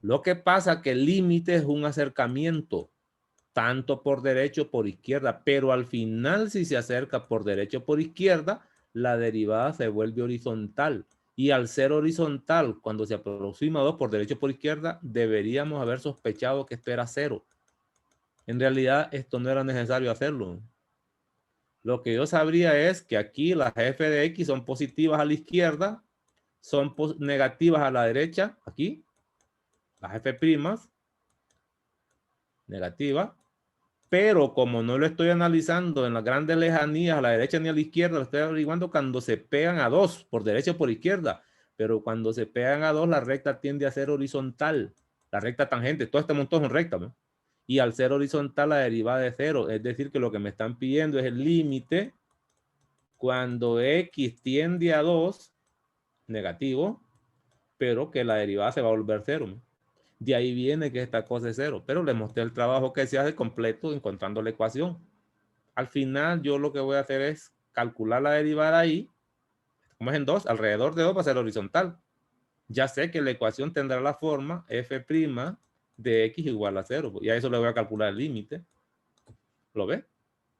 Lo que pasa es que el límite es un acercamiento, tanto por derecha o por izquierda, pero al final si se acerca por derecha o por izquierda, la derivada se vuelve horizontal. Y al ser horizontal, cuando se aproxima a 2 por derecha o por izquierda, deberíamos haber sospechado que esto era 0. En realidad, esto no era necesario hacerlo. Lo que yo sabría es que aquí las f de x son positivas a la izquierda, son negativas a la derecha, aquí. Las f' negativas. Pero como no lo estoy analizando en las grandes lejanías a la derecha ni a la izquierda, lo estoy averiguando cuando se pegan a 2, por derecha o por izquierda. Pero cuando se pegan a 2, la recta tiende a ser horizontal. La recta tangente, todo este montón es recta, ¿no? Y al ser horizontal, la derivada es 0. Es decir, que lo que me están pidiendo es el límite cuando x tiende a 2, negativo, pero que la derivada se va a volver 0, ¿no? De ahí viene que esta cosa es 0, pero le mostré el trabajo que se hace completo encontrando la ecuación. Al final yo lo que voy a hacer es calcular la derivada ahí, como es en 2, alrededor de 2 va a ser horizontal. Ya sé que la ecuación tendrá la forma f' de x igual a 0, y a eso le voy a calcular el límite. ¿Lo ve?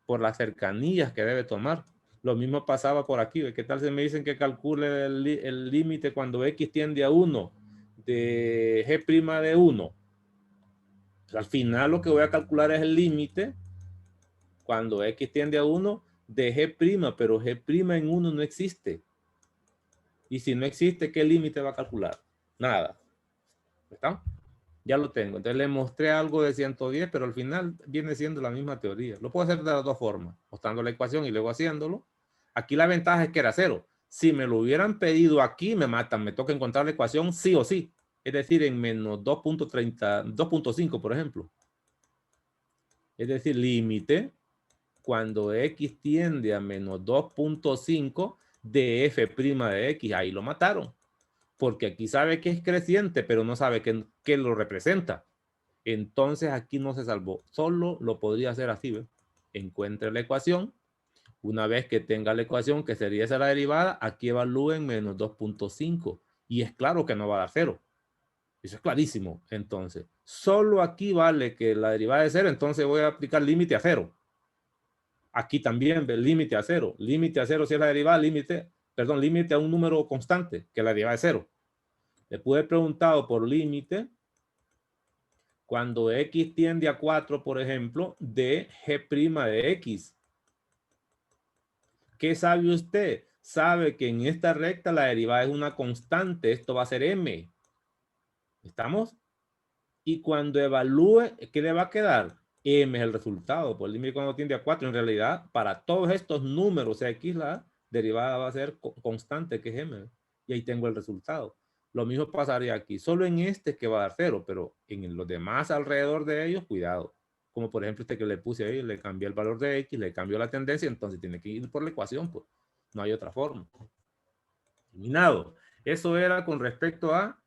Por las cercanías que debe tomar. Lo mismo pasaba por aquí. ¿Qué tal si me dicen que calcule el límite cuando x tiende a 1 de g' de 1? Al final lo que voy a calcular es el límite Cuando X tiende a 1, de G', pero G' en 1 no existe. Y si no existe, ¿qué límite va a calcular? Nada. ¿Está? Ya lo tengo. Entonces le mostré algo de 110, pero al final viene siendo la misma teoría. Lo puedo hacer de las dos formas, mostrando la ecuación y luego haciéndolo. Aquí la ventaja es que era 0. Si me lo hubieran pedido aquí, me matan. Me toca encontrar la ecuación sí o sí. Es decir, en menos 2.5, por ejemplo. Es decir, límite cuando X tiende a menos 2.5 de F' de X. Ahí lo mataron. Porque aquí sabe que es creciente, pero no sabe qué lo representa. Entonces aquí no se salvó. Solo lo podría hacer así. ¿Ve? Encuentre la ecuación. Una vez que tenga la ecuación, que sería esa la derivada, aquí evalúen menos 2.5. Y es claro que no va a dar 0. Eso es clarísimo. Entonces, solo aquí vale que la derivada es 0. Entonces voy a aplicar límite a 0. Aquí también ve límite a 0. Límite a 0 si es la derivada, límite a un número constante, que la derivada es 0. Le pude haber preguntado por límite cuando X tiende a 4, por ejemplo, de G' de X. ¿Qué sabe usted? Sabe que en esta recta la derivada es una constante. Esto va a ser M. ¿Estamos? Y cuando evalúe, ¿qué le va a quedar? M es el resultado. Por el límite cuando tiende a 4, en realidad, para todos estos números, X, la derivada va a ser constante, que es M. Y ahí tengo el resultado. Lo mismo pasaría aquí. Solo en este que va a dar 0, pero en los demás alrededor de ellos, cuidado. Como por ejemplo este que le puse ahí, le cambié el valor de X, le cambió la tendencia, entonces tiene que ir por la ecuación, pues. No hay otra forma. Eliminado. Eso era con respecto a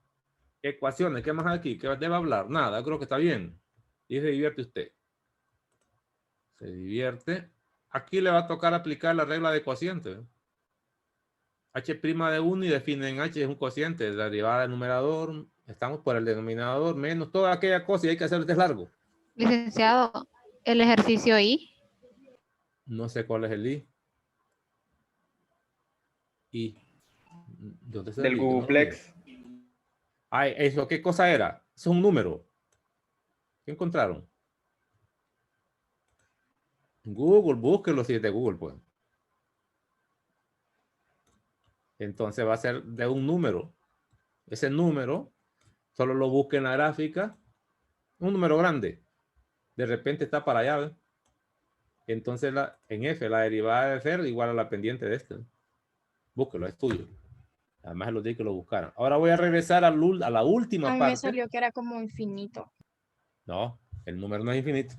ecuaciones. ¿Qué más hay aquí? ¿Qué debe hablar? Nada, creo que está bien. Y se divierte usted. Se divierte. Aquí le va a tocar aplicar la regla de cociente. H' de 1 y definen H es un cociente. La derivada del numerador. Estamos por el denominador menos toda aquella cosa y hay que hacer este largo. Licenciado, el ejercicio I. No sé cuál es el I. I. ¿Dónde está el Del I? Googleplex. Ay, ¿eso qué cosa era? Eso es un número. ¿Qué encontraron? Google, búsquenlo si es de Google, pues. Entonces va a ser de un número. Ese número, solo lo busque en la gráfica. Un número grande. De repente está para allá, ¿ves? Entonces en F, la derivada de ser igual a la pendiente de este. Búsquelo, es tuyo. Además los di que lo buscaran. Ahora voy a regresar a la última A mí parte. me salió que era como infinito. No, el número no es infinito.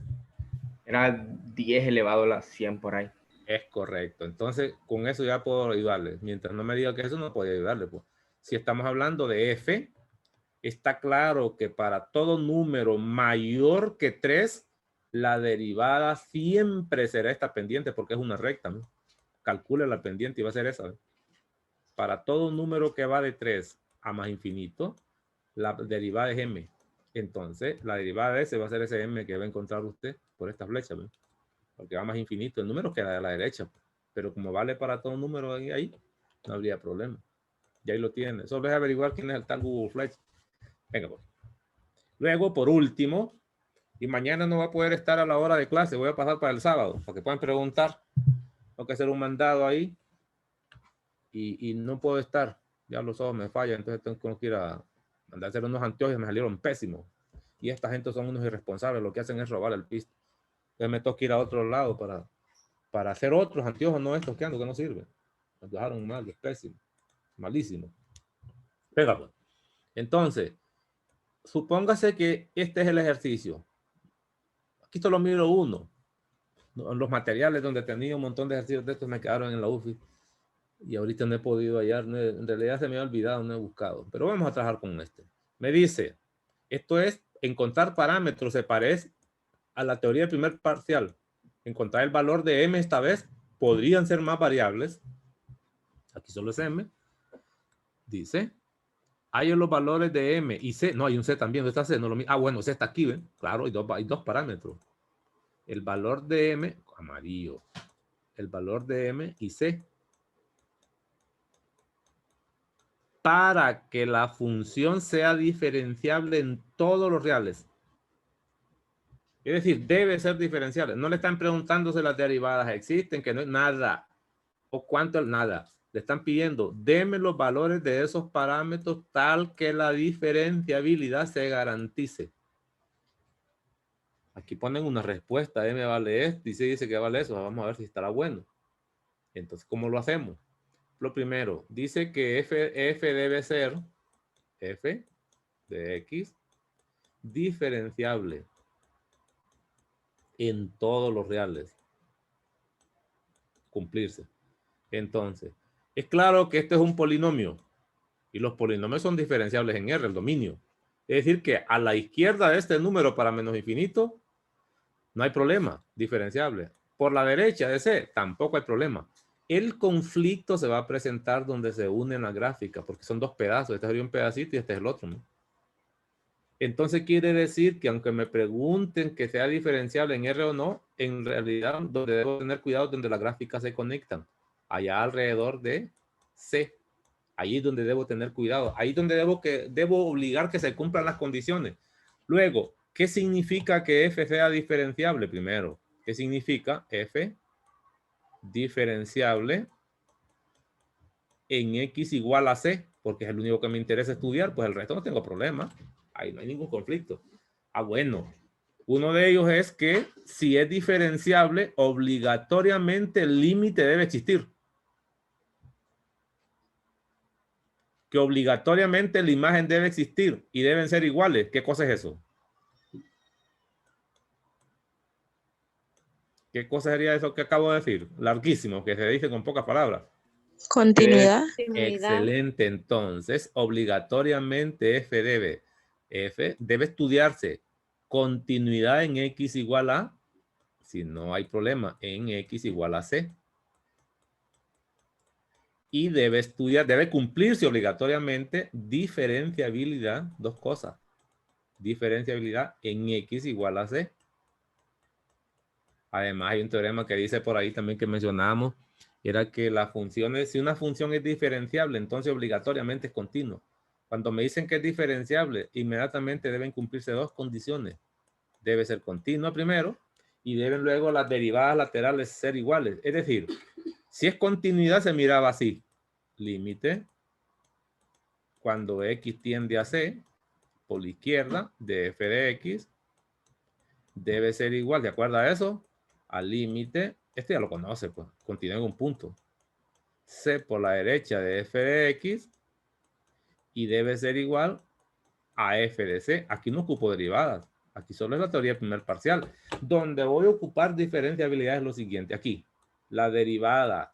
Era 10 elevado a la 100 por ahí. Es correcto. Entonces, con eso ya puedo ayudarle. Mientras no me diga que eso, no puedo ayudarle. Pues. Si estamos hablando de F, está claro que para todo número mayor que 3, la derivada siempre será esta pendiente porque es una recta, ¿no? Calcule la pendiente y va a ser esa, ¿no? Para todo número que va de 3 a más infinito, la derivada es m. Entonces, la derivada de ese va a ser ese m que va a encontrar usted por esta flecha, ¿no? Porque va más infinito. El número queda a la derecha, pero como vale para todo número ahí, no habría problema. Y ahí lo tiene. Solo es averiguar quién es el tal Google Flex. Venga, pues. Luego, por último, y mañana no va a poder estar a la hora de clase, voy a pasar para el sábado, para que puedan preguntar. Tengo que hacer un mandado ahí y no puedo estar. Ya los ojos me fallan, entonces tengo que ir a mandar a hacer unos anteojos, me salieron pésimos. Y esta gente son unos irresponsables, lo que hacen es robar el pisto. Entonces me toca ir a otro lado para hacer otros anteojos, no estos que ando, que no sirven. Me dejaron mal, es pésimo, malísimo. Venga, pues. Entonces, supóngase que este es el ejercicio. Aquí solo miro uno. Los materiales donde tenía un montón de ejercicios de estos me quedaron en la UFI. Y ahorita no he podido hallar. En realidad se me ha olvidado, no he buscado. Pero vamos a trabajar con este. Me dice, esto es encontrar parámetros. Se parece a la teoría del primer parcial. Encontrar el valor de m esta vez. Podrían ser más variables. Aquí solo es m. Dice, hay los valores de m y c. No, hay un c también. ¿Dónde está c? No lo mismo. Ah, bueno, c está aquí, ¿ven? Claro, hay dos parámetros. El valor de m, amarillo. El valor de m y c. Para que la función sea diferenciable en todos los reales. Es decir, debe ser diferenciable. No le están preguntando si las derivadas existen, que no es nada. O cuánto es nada. Le están pidiendo, deme los valores de esos parámetros tal que la diferenciabilidad se garantice. Aquí ponen una respuesta, M vale esto, y se dice que vale eso. Vamos a ver si estará bueno. Entonces, ¿cómo lo hacemos? Lo primero, dice que f debe ser f de x diferenciable en todos los reales. Cumplirse. Entonces, es claro que este es un polinomio y los polinomios son diferenciables en R, el dominio. Es decir, que a la izquierda de este número para menos infinito no hay problema, diferenciable. Por la derecha de C tampoco hay problema. El conflicto se va a presentar donde se unen las gráficas, porque son dos pedazos. Este sería un pedacito y este es el otro, ¿no? Entonces quiere decir que aunque me pregunten que sea diferenciable en R o no, en realidad donde debo tener cuidado es donde las gráficas se conectan. Allá alrededor de C. Ahí es donde debo tener cuidado. Ahí es donde debo obligar que se cumplan las condiciones. Luego, ¿qué significa que F sea diferenciable? Primero, ¿qué significa F diferenciable en X igual a C? Porque es el único que me interesa estudiar, pues el resto no tengo problema. Ahí no hay ningún conflicto. Ah, bueno. Uno de ellos es que si es diferenciable, obligatoriamente el límite debe existir. Que obligatoriamente la imagen debe existir y deben ser iguales. ¿Qué cosa es eso? ¿Qué cosa sería eso que acabo de decir? Larguísimo, que se dice con pocas palabras. Continuidad. Excelente. Entonces, obligatoriamente F debe estudiarse continuidad en X igual a, si no hay problema, en X igual a C. Y debe cumplirse obligatoriamente diferenciabilidad, dos cosas. Diferenciabilidad en X igual a C. Además, hay un teorema que dice por ahí también que mencionamos, era que las funciones, si una función es diferenciable, entonces obligatoriamente es continua. Cuando me dicen que es diferenciable, inmediatamente deben cumplirse dos condiciones. Debe ser continua primero y deben luego las derivadas laterales ser iguales. Es decir, si es continuidad se miraba así. Límite cuando x tiende a c por la izquierda de f de x debe ser igual, ¿de acuerdo a eso? Al límite, este ya lo conoce, pues, continúa en un punto. C por la derecha de f de x y debe ser igual a f de c. Aquí no ocupo derivadas. Aquí solo es la teoría primer parcial. Donde voy a ocupar diferenciabilidad es lo siguiente. Aquí, la derivada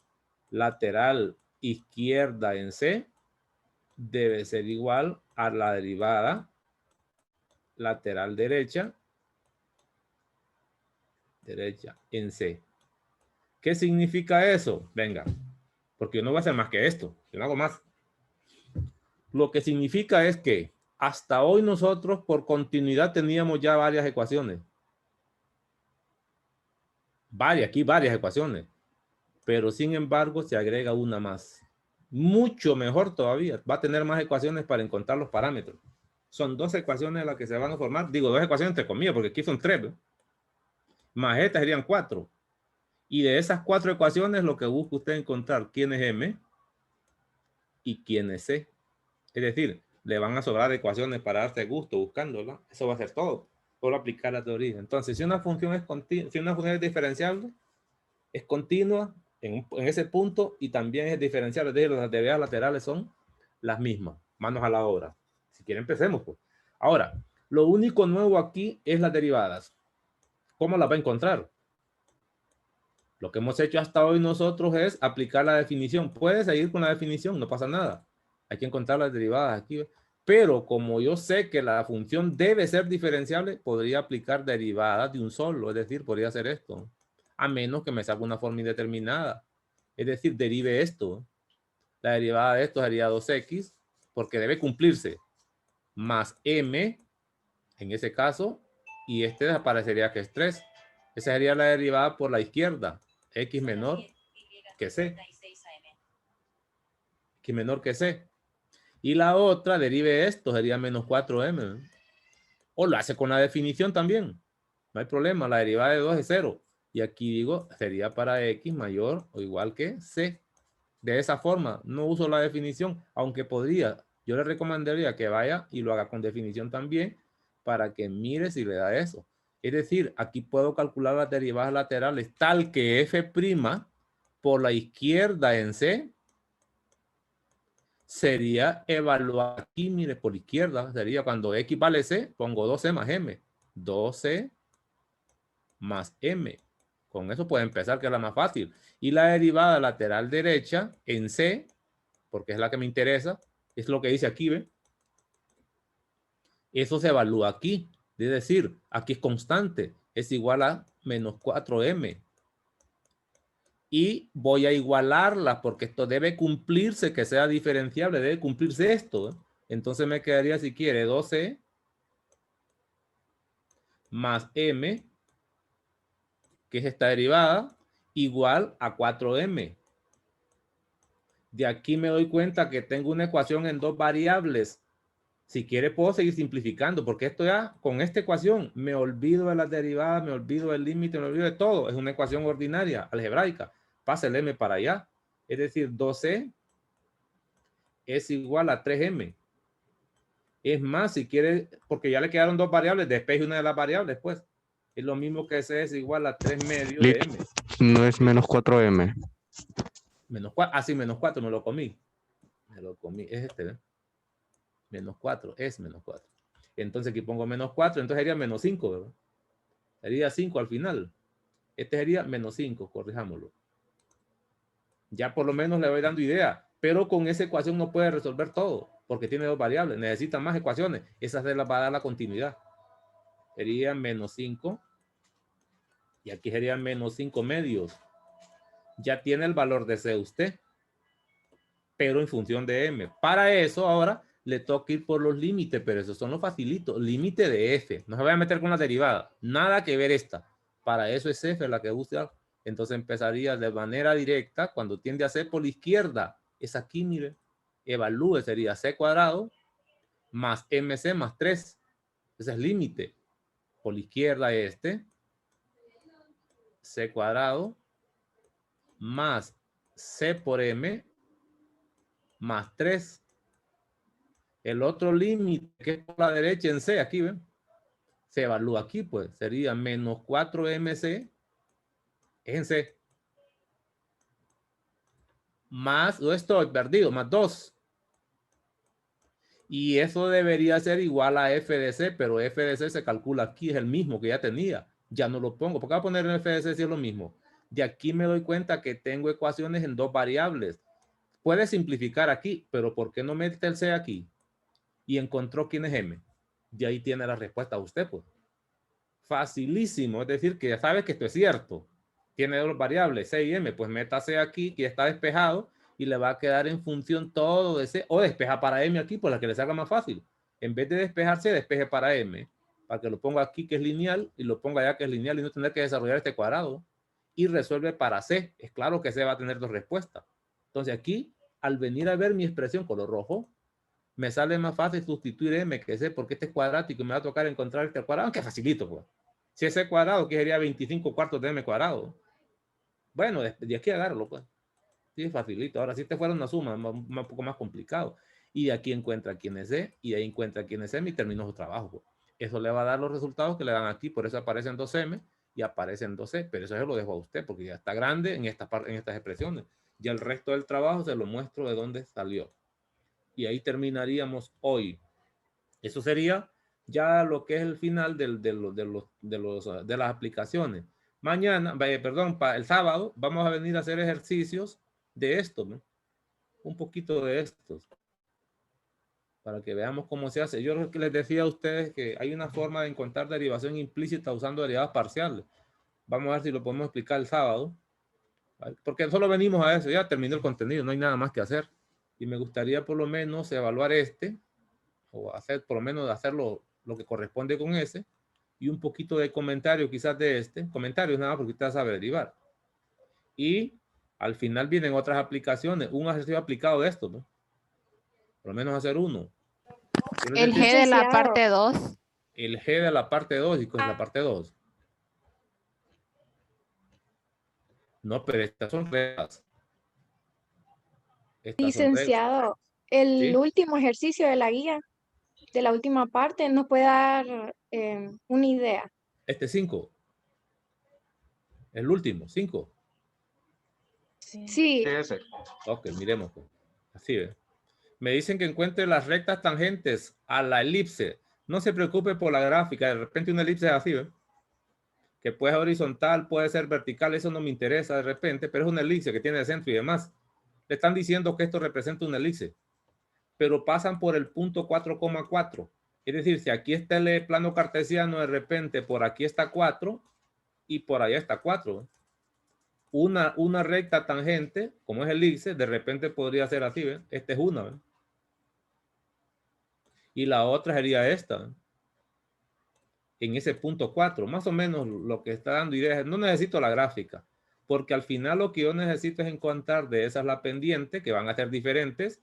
lateral izquierda en c debe ser igual a la derivada lateral derecha en c. ¿Qué significa eso? Venga, porque yo no voy a hacer más que esto. Yo no hago más. Lo que significa es que hasta hoy nosotros por continuidad teníamos ya varias ecuaciones. Aquí varias ecuaciones. Pero sin embargo se agrega una más. Mucho mejor todavía. Va a tener más ecuaciones para encontrar los parámetros. Son dos ecuaciones las que se van a formar. Digo, dos ecuaciones entre comillas, porque aquí son tres, ¿no? Más estas serían 4. Y de esas 4 ecuaciones, lo que busca usted encontrar quién es M y quién es C. Es decir, le van a sobrar ecuaciones para darse gusto buscándola. Eso va a ser todo. Solo aplicar la teoría. Entonces, si una función es continua, si una función es diferenciable, es continua en ese punto y también es diferenciable. Es decir, las derivadas laterales son las mismas. Manos a la obra. Si quieren, empecemos, pues. Ahora, lo único nuevo aquí es las derivadas. ¿Cómo las va a encontrar? Lo que hemos hecho hasta hoy nosotros es aplicar la definición. Puede seguir con la definición, no pasa nada. Hay que encontrar las derivadas aquí. Pero como yo sé que la función debe ser diferenciable, podría aplicar derivadas de un solo. Es decir, podría hacer esto. A menos que me salga una forma indeterminada. Es decir, derive esto. La derivada de esto sería 2x, porque debe cumplirse. Más m, en ese caso, y este desaparecería que es 3. Esa sería la derivada por la izquierda. X menor que C. X menor que C. Y la otra, derive esto, sería menos 4m. O lo hace con la definición también. No hay problema, la derivada de 2 es 0. Y aquí digo, sería para x mayor o igual que c. De esa forma, no uso la definición, aunque podría. Yo le recomendaría que vaya y lo haga con definición también para que mire si le da eso. Es decir, aquí puedo calcular las derivadas laterales tal que f' por la izquierda en c sería evaluar aquí, mire, por izquierda, sería cuando x vale c, pongo 2c más m. 2c más m. Con eso puede empezar, que es la más fácil. Y la derivada lateral derecha en c, porque es la que me interesa, es lo que dice aquí, ¿ve? Eso se evalúa aquí. Es decir, aquí es constante. Es igual a menos 4m. Y voy a igualarla porque esto debe cumplirse, que sea diferenciable, debe cumplirse esto, ¿eh? Entonces me quedaría, si quiere, 12 más m, que es esta derivada, igual a 4m. De aquí me doy cuenta que tengo una ecuación en dos variables. Si quiere puedo seguir simplificando, porque esto ya, con esta ecuación, me olvido de las derivadas, me olvido del límite, me olvido de todo. Es una ecuación ordinaria, algebraica. Pasa el m para allá. Es decir, 12 es igual a 3m. Es más, si quiere, porque ya le quedaron dos variables, despeje una de las variables, pues. Es lo mismo que c es igual a 3 medios de m. No es menos 4m. Menos 4, ah, sí, menos 4, me lo comí. Me lo comí, es este, ¿ven? Menos 4, es menos 4. Entonces aquí pongo menos 4, entonces sería menos 5, ¿verdad? Sería 5 al final. Este sería menos 5, corrijámoslo. Ya por lo menos le voy dando idea, pero con esa ecuación no puede resolver todo, porque tiene dos variables, necesita más ecuaciones. Esa se las va a dar la continuidad. Sería menos 5, y aquí sería menos 5 medios. Ya tiene el valor de C usted, pero en función de M. Para eso ahora le toca ir por los límites, pero esos son los facilitos. Límite de F. No se vaya a meter con la derivada. Nada que ver esta. Para eso es F la que busca. Entonces empezaría de manera directa cuando tiende a ser por la izquierda. Es aquí, mire. Evalúe, sería C cuadrado más MC más 3. Ese es límite. Por la izquierda este. C cuadrado más C por M más 3. El otro límite que es por la derecha en C, aquí ven, se evalúa aquí, pues sería menos 4MC en C. Más, no estoy perdido, más 2. Y eso debería ser igual a F de C, pero F de C se calcula aquí, es el mismo que ya tenía. Ya no lo pongo. ¿Por qué voy a poner en F de C si es lo mismo? De aquí me doy cuenta que tengo ecuaciones en dos variables. Puede simplificar aquí, pero ¿por qué no mete el C aquí? Y encontró quién es M. De ahí tiene la respuesta usted, pues. Facilísimo, es decir, que ya sabe que esto es cierto. Tiene dos variables, C y M, pues métase aquí, que ya está despejado, y le va a quedar en función todo de C, o despeja para M aquí, por la que le salga más fácil. En vez de despejarse, despeje para M, para que lo ponga aquí, que es lineal, y lo ponga allá, que es lineal, y no tener que desarrollar este cuadrado. Y resuelve para C. Es claro que C va a tener dos respuestas. Entonces aquí, al venir a ver mi expresión color rojo, me sale más fácil sustituir M que C, porque este es cuadrático y me va a tocar encontrar este cuadrado, aunque facilito, pues. Si ese cuadrado, que sería 25 cuartos de M cuadrado. Bueno, de aquí agárralo, pues. Sí, facilito. Ahora, si este fuera una suma, un poco más complicado. Y de aquí encuentra quién es C, y de ahí encuentra quién es M y termina su trabajo, pues. Eso le va a dar los resultados que le dan aquí, por eso aparecen 2M y aparecen 2C, pero eso se lo dejo a usted, porque ya está grande en estas expresiones. Ya el resto del trabajo se lo muestro de dónde salió. Y ahí terminaríamos hoy. Eso sería ya lo que es el final de las aplicaciones. Mañana, perdón, para el sábado vamos a venir a hacer ejercicios de esto, ¿no? Un poquito de estos, para que veamos cómo se hace. Yo les decía a ustedes que hay una forma de encontrar derivación implícita usando derivadas parciales. Vamos a ver si lo podemos explicar el sábado, ¿vale? Porque solo venimos a eso, ya terminó el contenido, no hay nada más que hacer. Y me gustaría por lo menos evaluar o hacer por lo menos hacerlo lo que corresponde con ese, y un poquito de comentario quizás de comentarios nada más porque usted sabe derivar. Y al final vienen otras aplicaciones, un ejercicio aplicado de esto, ¿no? Por lo menos hacer uno. El G de la parte 2. El G de la parte 2, ¿y cuál es la parte 2? No, pero estas son reglas. Estas son reglas. Licenciado, el ¿Sí? último ejercicio de la guía, de la última parte, nos puede dar una idea. Este 5. El último, 5. Sí, ese. Ok, miremos. Pues. Así ve. Me dicen que encuentre las rectas tangentes a la elipse. No se preocupe por la gráfica. De repente una elipse es así, ¿ve? Que puede ser horizontal, puede ser vertical. Eso no me interesa de repente, pero es una elipse que tiene centro y demás. Le están diciendo que esto representa una elipse. Pero pasan por el punto 4,4. Es decir, si aquí está el plano cartesiano, de repente por aquí está 4 y por allá está 4. ¿Ve? Una recta tangente, como es elipse, de repente podría ser así, ¿ve? Esta es una, ¿ve? Y la otra sería esta, ¿ve? En ese punto 4, más o menos lo que está dando ideas. No necesito la gráfica, porque al final lo que yo necesito es encontrar de esas la pendiente, que van a ser diferentes.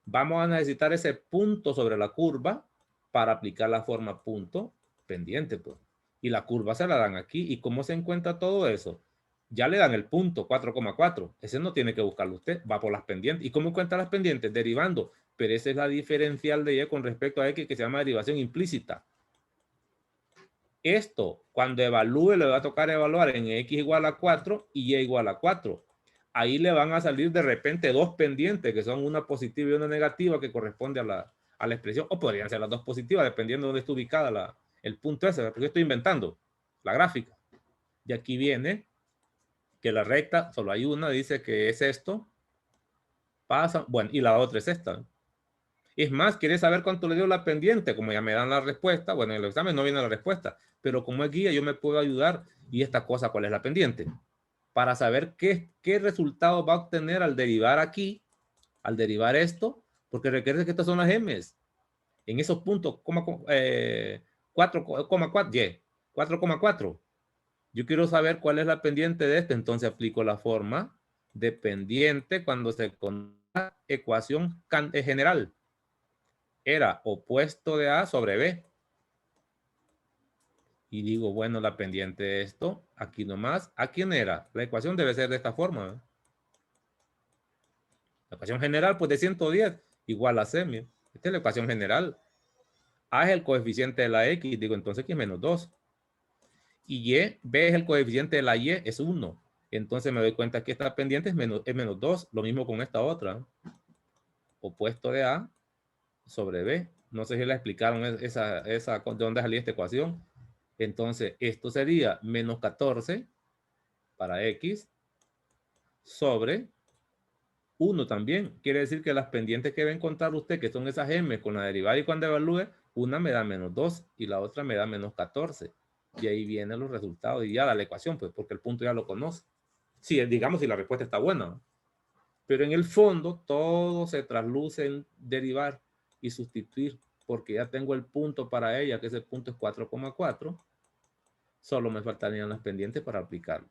Vamos a necesitar ese punto sobre la curva para aplicar la forma punto pendiente, pues. Y la curva se la dan aquí. ¿Y cómo se encuentra todo eso? Ya le dan el punto 4,4. Ese no tiene que buscarlo usted. Va por las pendientes. ¿Y cómo encuentra las pendientes? Derivando. Pero esa es la diferencial de Y con respecto a X, que se llama derivación implícita. Esto, cuando evalúe, le va a tocar evaluar en X igual a 4 y Y igual a 4. Ahí le van a salir de repente dos pendientes, que son una positiva y una negativa, que corresponde a la expresión. O podrían ser las dos positivas, dependiendo de dónde está ubicada el punto ese, porque estoy inventando la gráfica. Y aquí viene que la recta, solo hay una, dice que es esto. Pasa, bueno, y la otra es esta. Es más, quiere saber cuánto le dio la pendiente, como ya me dan la respuesta. Bueno, en el examen no viene la respuesta, pero como es guía, yo me puedo ayudar. Y esta cosa, ¿cuál es la pendiente? Para saber qué resultado va a obtener al derivar aquí, al derivar esto, porque recuerden que estas son las M's. En esos puntos, 4,4. Yo quiero saber cuál es la pendiente de este, entonces aplico la forma de pendiente cuando se con la ecuación general. Era opuesto de A sobre B. Y digo, bueno, la pendiente de esto, aquí nomás, ¿a quién era? La ecuación debe ser de esta forma, ¿eh? La ecuación general, pues de 110 igual a C. Mira. Esta es la ecuación general. A es el coeficiente de la X, digo, entonces aquí es menos 2. Y Y, B es el coeficiente de la Y, es 1. Entonces me doy cuenta que esta pendiente es menos 2. Lo mismo con esta otra. Opuesto de A sobre B. No sé si la explicaron esa de dónde salía esta ecuación. Entonces, esto sería menos 14 para X sobre 1 también. Quiere decir que las pendientes que va a encontrar usted, que son esas M con la derivada y cuando evalúe, una me da menos 2 y la otra me da menos 14. Y ahí vienen los resultados y ya da la ecuación, pues, porque el punto ya lo conoce. Sí, digamos si la respuesta está buena. Pero en el fondo, todo se trasluce en derivar y sustituir, porque ya tengo el punto para ella, que ese punto es 4,4. Solo me faltarían las pendientes para aplicarlo.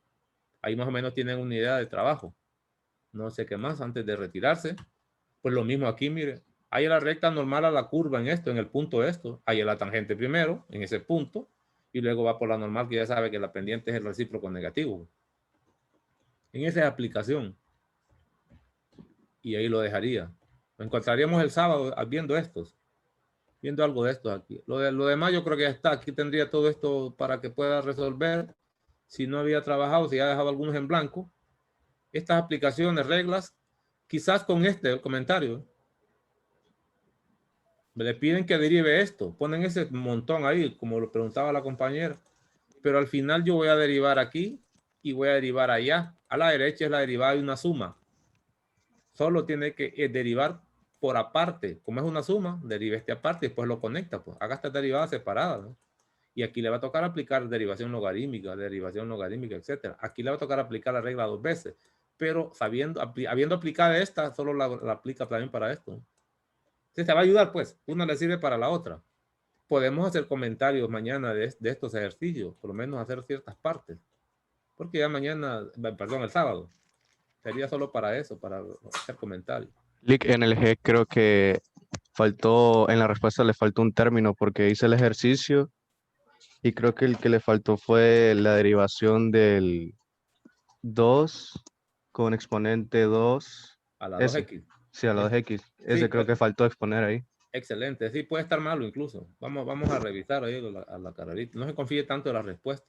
Ahí más o menos tienen una idea de trabajo. No sé qué más antes de retirarse. Pues lo mismo aquí, mire. Hay la recta normal a la curva en esto, en el punto esto. Hay la tangente primero, en ese punto. Y luego va por la normal, que ya sabe que la pendiente es el recíproco negativo. En esa aplicación. Y ahí lo dejaría. Lo encontraríamos el sábado viendo estos. Viendo algo de estos aquí. Lo demás yo creo que ya está. Aquí tendría todo esto para que pueda resolver. Si no había trabajado, si ya dejado algunos en blanco. Estas aplicaciones, reglas, quizás con el comentario. Le piden que derive esto. Ponen ese montón ahí, como lo preguntaba la compañera. Pero al final yo voy a derivar aquí y voy a derivar allá. A la derecha es la derivada de una suma. Solo tiene que derivar por aparte. Como es una suma, deriva este aparte y después lo conecta. Pues haga estas derivadas separadas, ¿no? Y aquí le va a tocar aplicar derivación logarítmica, etc. Aquí le va a tocar aplicar la regla 2 veces. Pero habiendo aplicado esta, solo la aplica también para esto. Entonces te va a ayudar, pues. Una le sirve para la otra. Podemos hacer comentarios mañana de estos ejercicios. Por lo menos hacer ciertas partes. Porque ya mañana, perdón, el sábado. Sería solo para eso, para hacer comentarios. Lick, en el G creo que faltó, en la respuesta le faltó un término porque hice el ejercicio y creo que el que le faltó fue la derivación del 2 con exponente 2. A la Ese. 2x. Sí, a la 2x. Ese creo que faltó exponer ahí. Excelente. Sí, puede estar malo incluso. Vamos a revisar ahí a la carrerita. No se confíe tanto de la respuesta.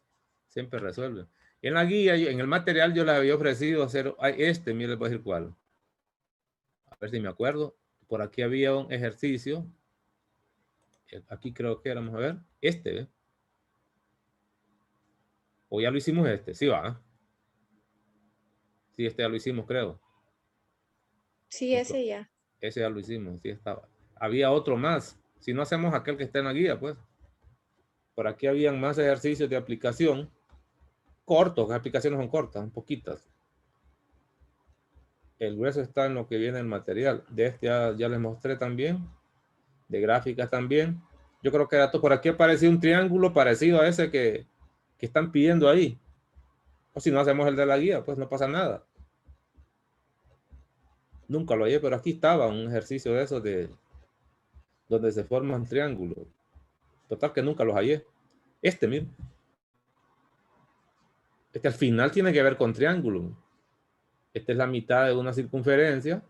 Siempre resuelve. En la guía, en el material, yo les había ofrecido hacer mire, les voy a decir cuál. A ver si me acuerdo. Por aquí había un ejercicio. Aquí creo que era, vamos a ver. ¿Ve? O ya lo hicimos Sí, va. Sí, ya lo hicimos, creo. Sí, ese ya. Ese ya lo hicimos, sí estaba. Había otro más. Si no hacemos aquel que está en la guía, pues. Por aquí habían más ejercicios de aplicación. Cortos, las aplicaciones son cortas, poquitas. El grueso está en lo que viene el material. De ya les mostré también. De gráficas también. Yo creo que por aquí apareció un triángulo parecido a ese que están pidiendo ahí. O si no hacemos el de la guía, pues no pasa nada. Nunca lo hallé, pero aquí estaba un ejercicio de esos donde se forman triángulos. Total que nunca los hallé. Mira. Al final tiene que ver con triángulo. Esta es la mitad de una circunferencia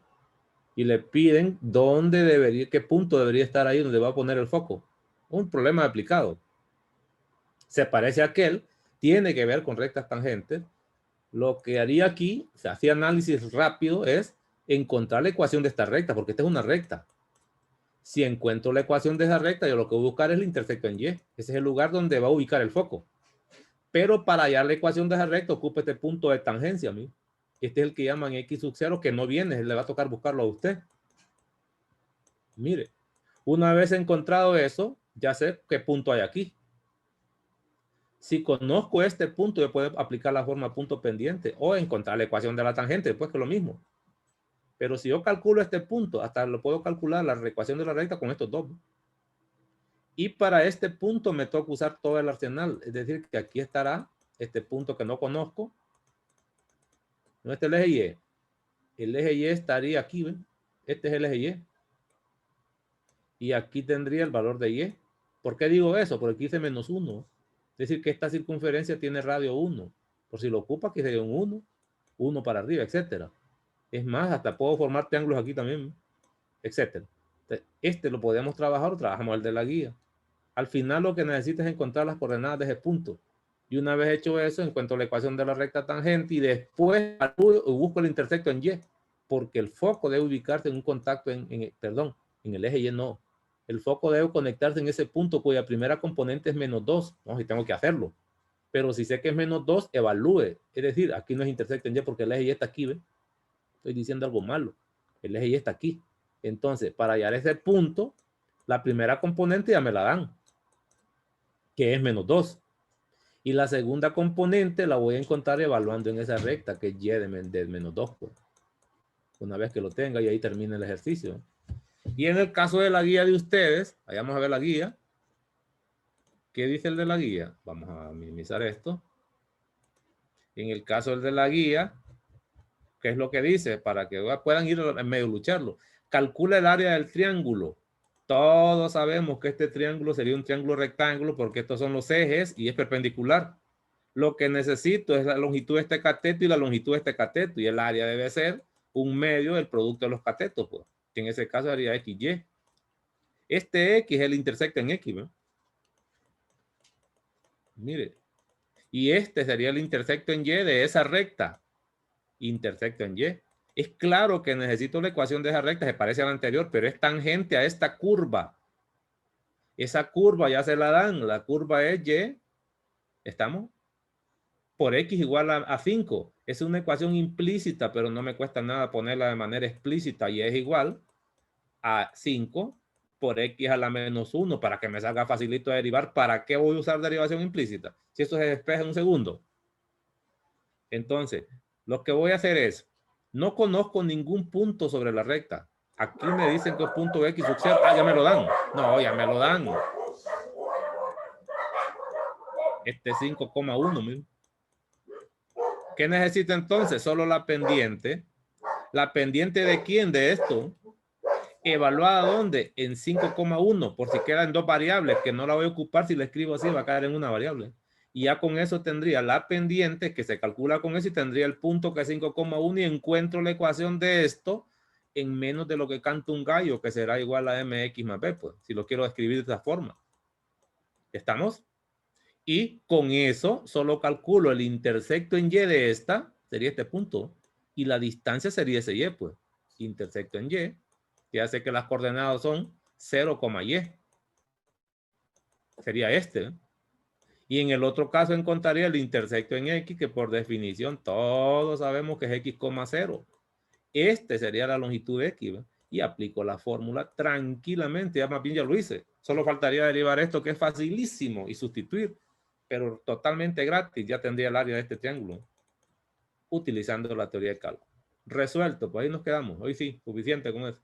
y le piden qué punto debería estar ahí donde va a poner el foco. Un problema aplicado. Se parece a aquel, tiene que ver con rectas tangentes. Lo que haría aquí, se hacía análisis rápido, es encontrar la ecuación de esta recta, porque esta es una recta. Si encuentro la ecuación de esa recta, yo lo que voy a buscar es el intersecto en Y. Ese es el lugar donde va a ubicar el foco. Pero para hallar la ecuación de esa recta, ocupa este punto de tangencia. Este es el que llaman X sub 0, que no viene, le va a tocar buscarlo a usted. Mire, una vez encontrado eso, ya sé qué punto hay aquí. Si conozco este punto, yo puedo aplicar la forma punto pendiente o encontrar la ecuación de la tangente, después que es lo mismo. Pero si yo calculo este punto, hasta lo puedo calcular la ecuación de la recta con estos dos. Y para este punto me toca usar todo el arsenal. Es decir, que aquí estará este punto que no conozco. No, este es el eje Y. El eje Y estaría aquí, ¿ven? Este es el eje Y. Y aquí tendría el valor de Y. ¿Por qué digo eso? Porque aquí dice menos 1. Es decir, que esta circunferencia tiene radio 1. Por si lo ocupa, aquí sería un 1. 1 para arriba, etcétera. Es más, hasta puedo formar triángulos aquí también, etcétera. Este lo podemos trabajar o trabajamos el de la guía. Al final lo que necesitas es encontrar las coordenadas de ese punto. Y una vez hecho eso, encuentro la ecuación de la recta tangente y después busco el intersecto en Y. Porque el foco debe ubicarse en un contacto en el eje Y no. El foco debe conectarse en ese punto cuya primera componente es menos 2. No, si tengo que hacerlo. Pero si sé que es menos 2, evalúe. Es decir, aquí no es intersecto en Y porque el eje Y está aquí, ¿ve? Estoy diciendo algo malo. El eje Y está aquí. Entonces, para hallar ese punto, la primera componente ya me la dan, que es menos 2. Y la segunda componente la voy a encontrar evaluando en esa recta, que es Y de menos 2. Pues. Una vez que lo tenga y ahí termina el ejercicio. Y en el caso de la guía de ustedes, vayamos a ver la guía. ¿Qué dice el de la guía? Vamos a minimizar esto. En el caso del de la guía, ¿qué es lo que dice? Para que puedan ir en medio lucharlo. Calcula el área del triángulo. Todos sabemos que este triángulo sería un triángulo rectángulo porque estos son los ejes y es perpendicular. Lo que necesito es la longitud de este cateto y la longitud de este cateto. Y el área debe ser un medio del producto de los catetos. Pues. Que en ese caso sería XY. Este X es el intersecto en X. ¿no? Mire. Y este sería el intersecto en Y de esa recta. Intersecto en Y. Es claro que necesito la ecuación de esa recta, se parece a la anterior, pero es tangente a esta curva. Esa curva ya se la dan. La curva es Y. ¿Estamos? Por X igual a 5. Es una ecuación implícita, pero no me cuesta nada ponerla de manera explícita. Y es igual a 5 por X a la menos 1 para que me salga facilito de derivar. ¿Para qué voy a usar derivación implícita? Si esto se despeja en un segundo. Entonces, lo que voy a hacer es, no conozco ningún punto sobre la recta. Aquí me dicen que es punto X sub 0. Ah, ya me lo dan. No, ya me lo dan. Este es 5,1. ¿Qué necesito entonces? Solo la pendiente. ¿La pendiente de quién? De esto. ¿Evaluada dónde? En 5,1. Por si quedan dos variables, que no la voy a ocupar. Si la escribo así, va a caer en una variable. Y ya con eso tendría la pendiente que se calcula con eso y tendría el punto que es 5,1 y encuentro la ecuación de esto en menos de lo que canta un gallo, que será igual a mx más b, pues, si lo quiero escribir de esta forma. ¿Estamos? Y con eso solo calculo el intersecto en y de esta, sería este punto, y la distancia sería ese y, pues, intersecto en y, que hace que las coordenadas son 0, y. Sería este, ¿eh? Y en el otro caso encontraría el intersecto en x, que por definición todos sabemos que es x, 0. Este sería la longitud de x, ¿ve? Y aplico la fórmula tranquilamente, ya más bien ya lo hice. Solo faltaría derivar esto, que es facilísimo, y sustituir, pero totalmente gratis, ya tendría el área de este triángulo, utilizando la teoría de cálculo. Resuelto, pues ahí nos quedamos. Hoy sí, suficiente con eso.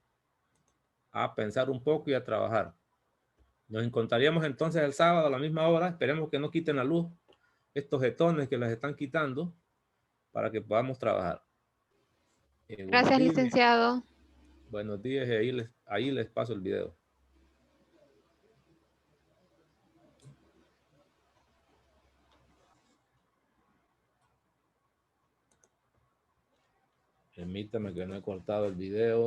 A pensar un poco y a trabajar. Nos encontraríamos entonces el sábado a la misma hora. Esperemos que no quiten la luz estos jetones que les están quitando para que podamos trabajar. Gracias, licenciado. Buenos días, y ahí les paso el video. Permítame que no he cortado el video.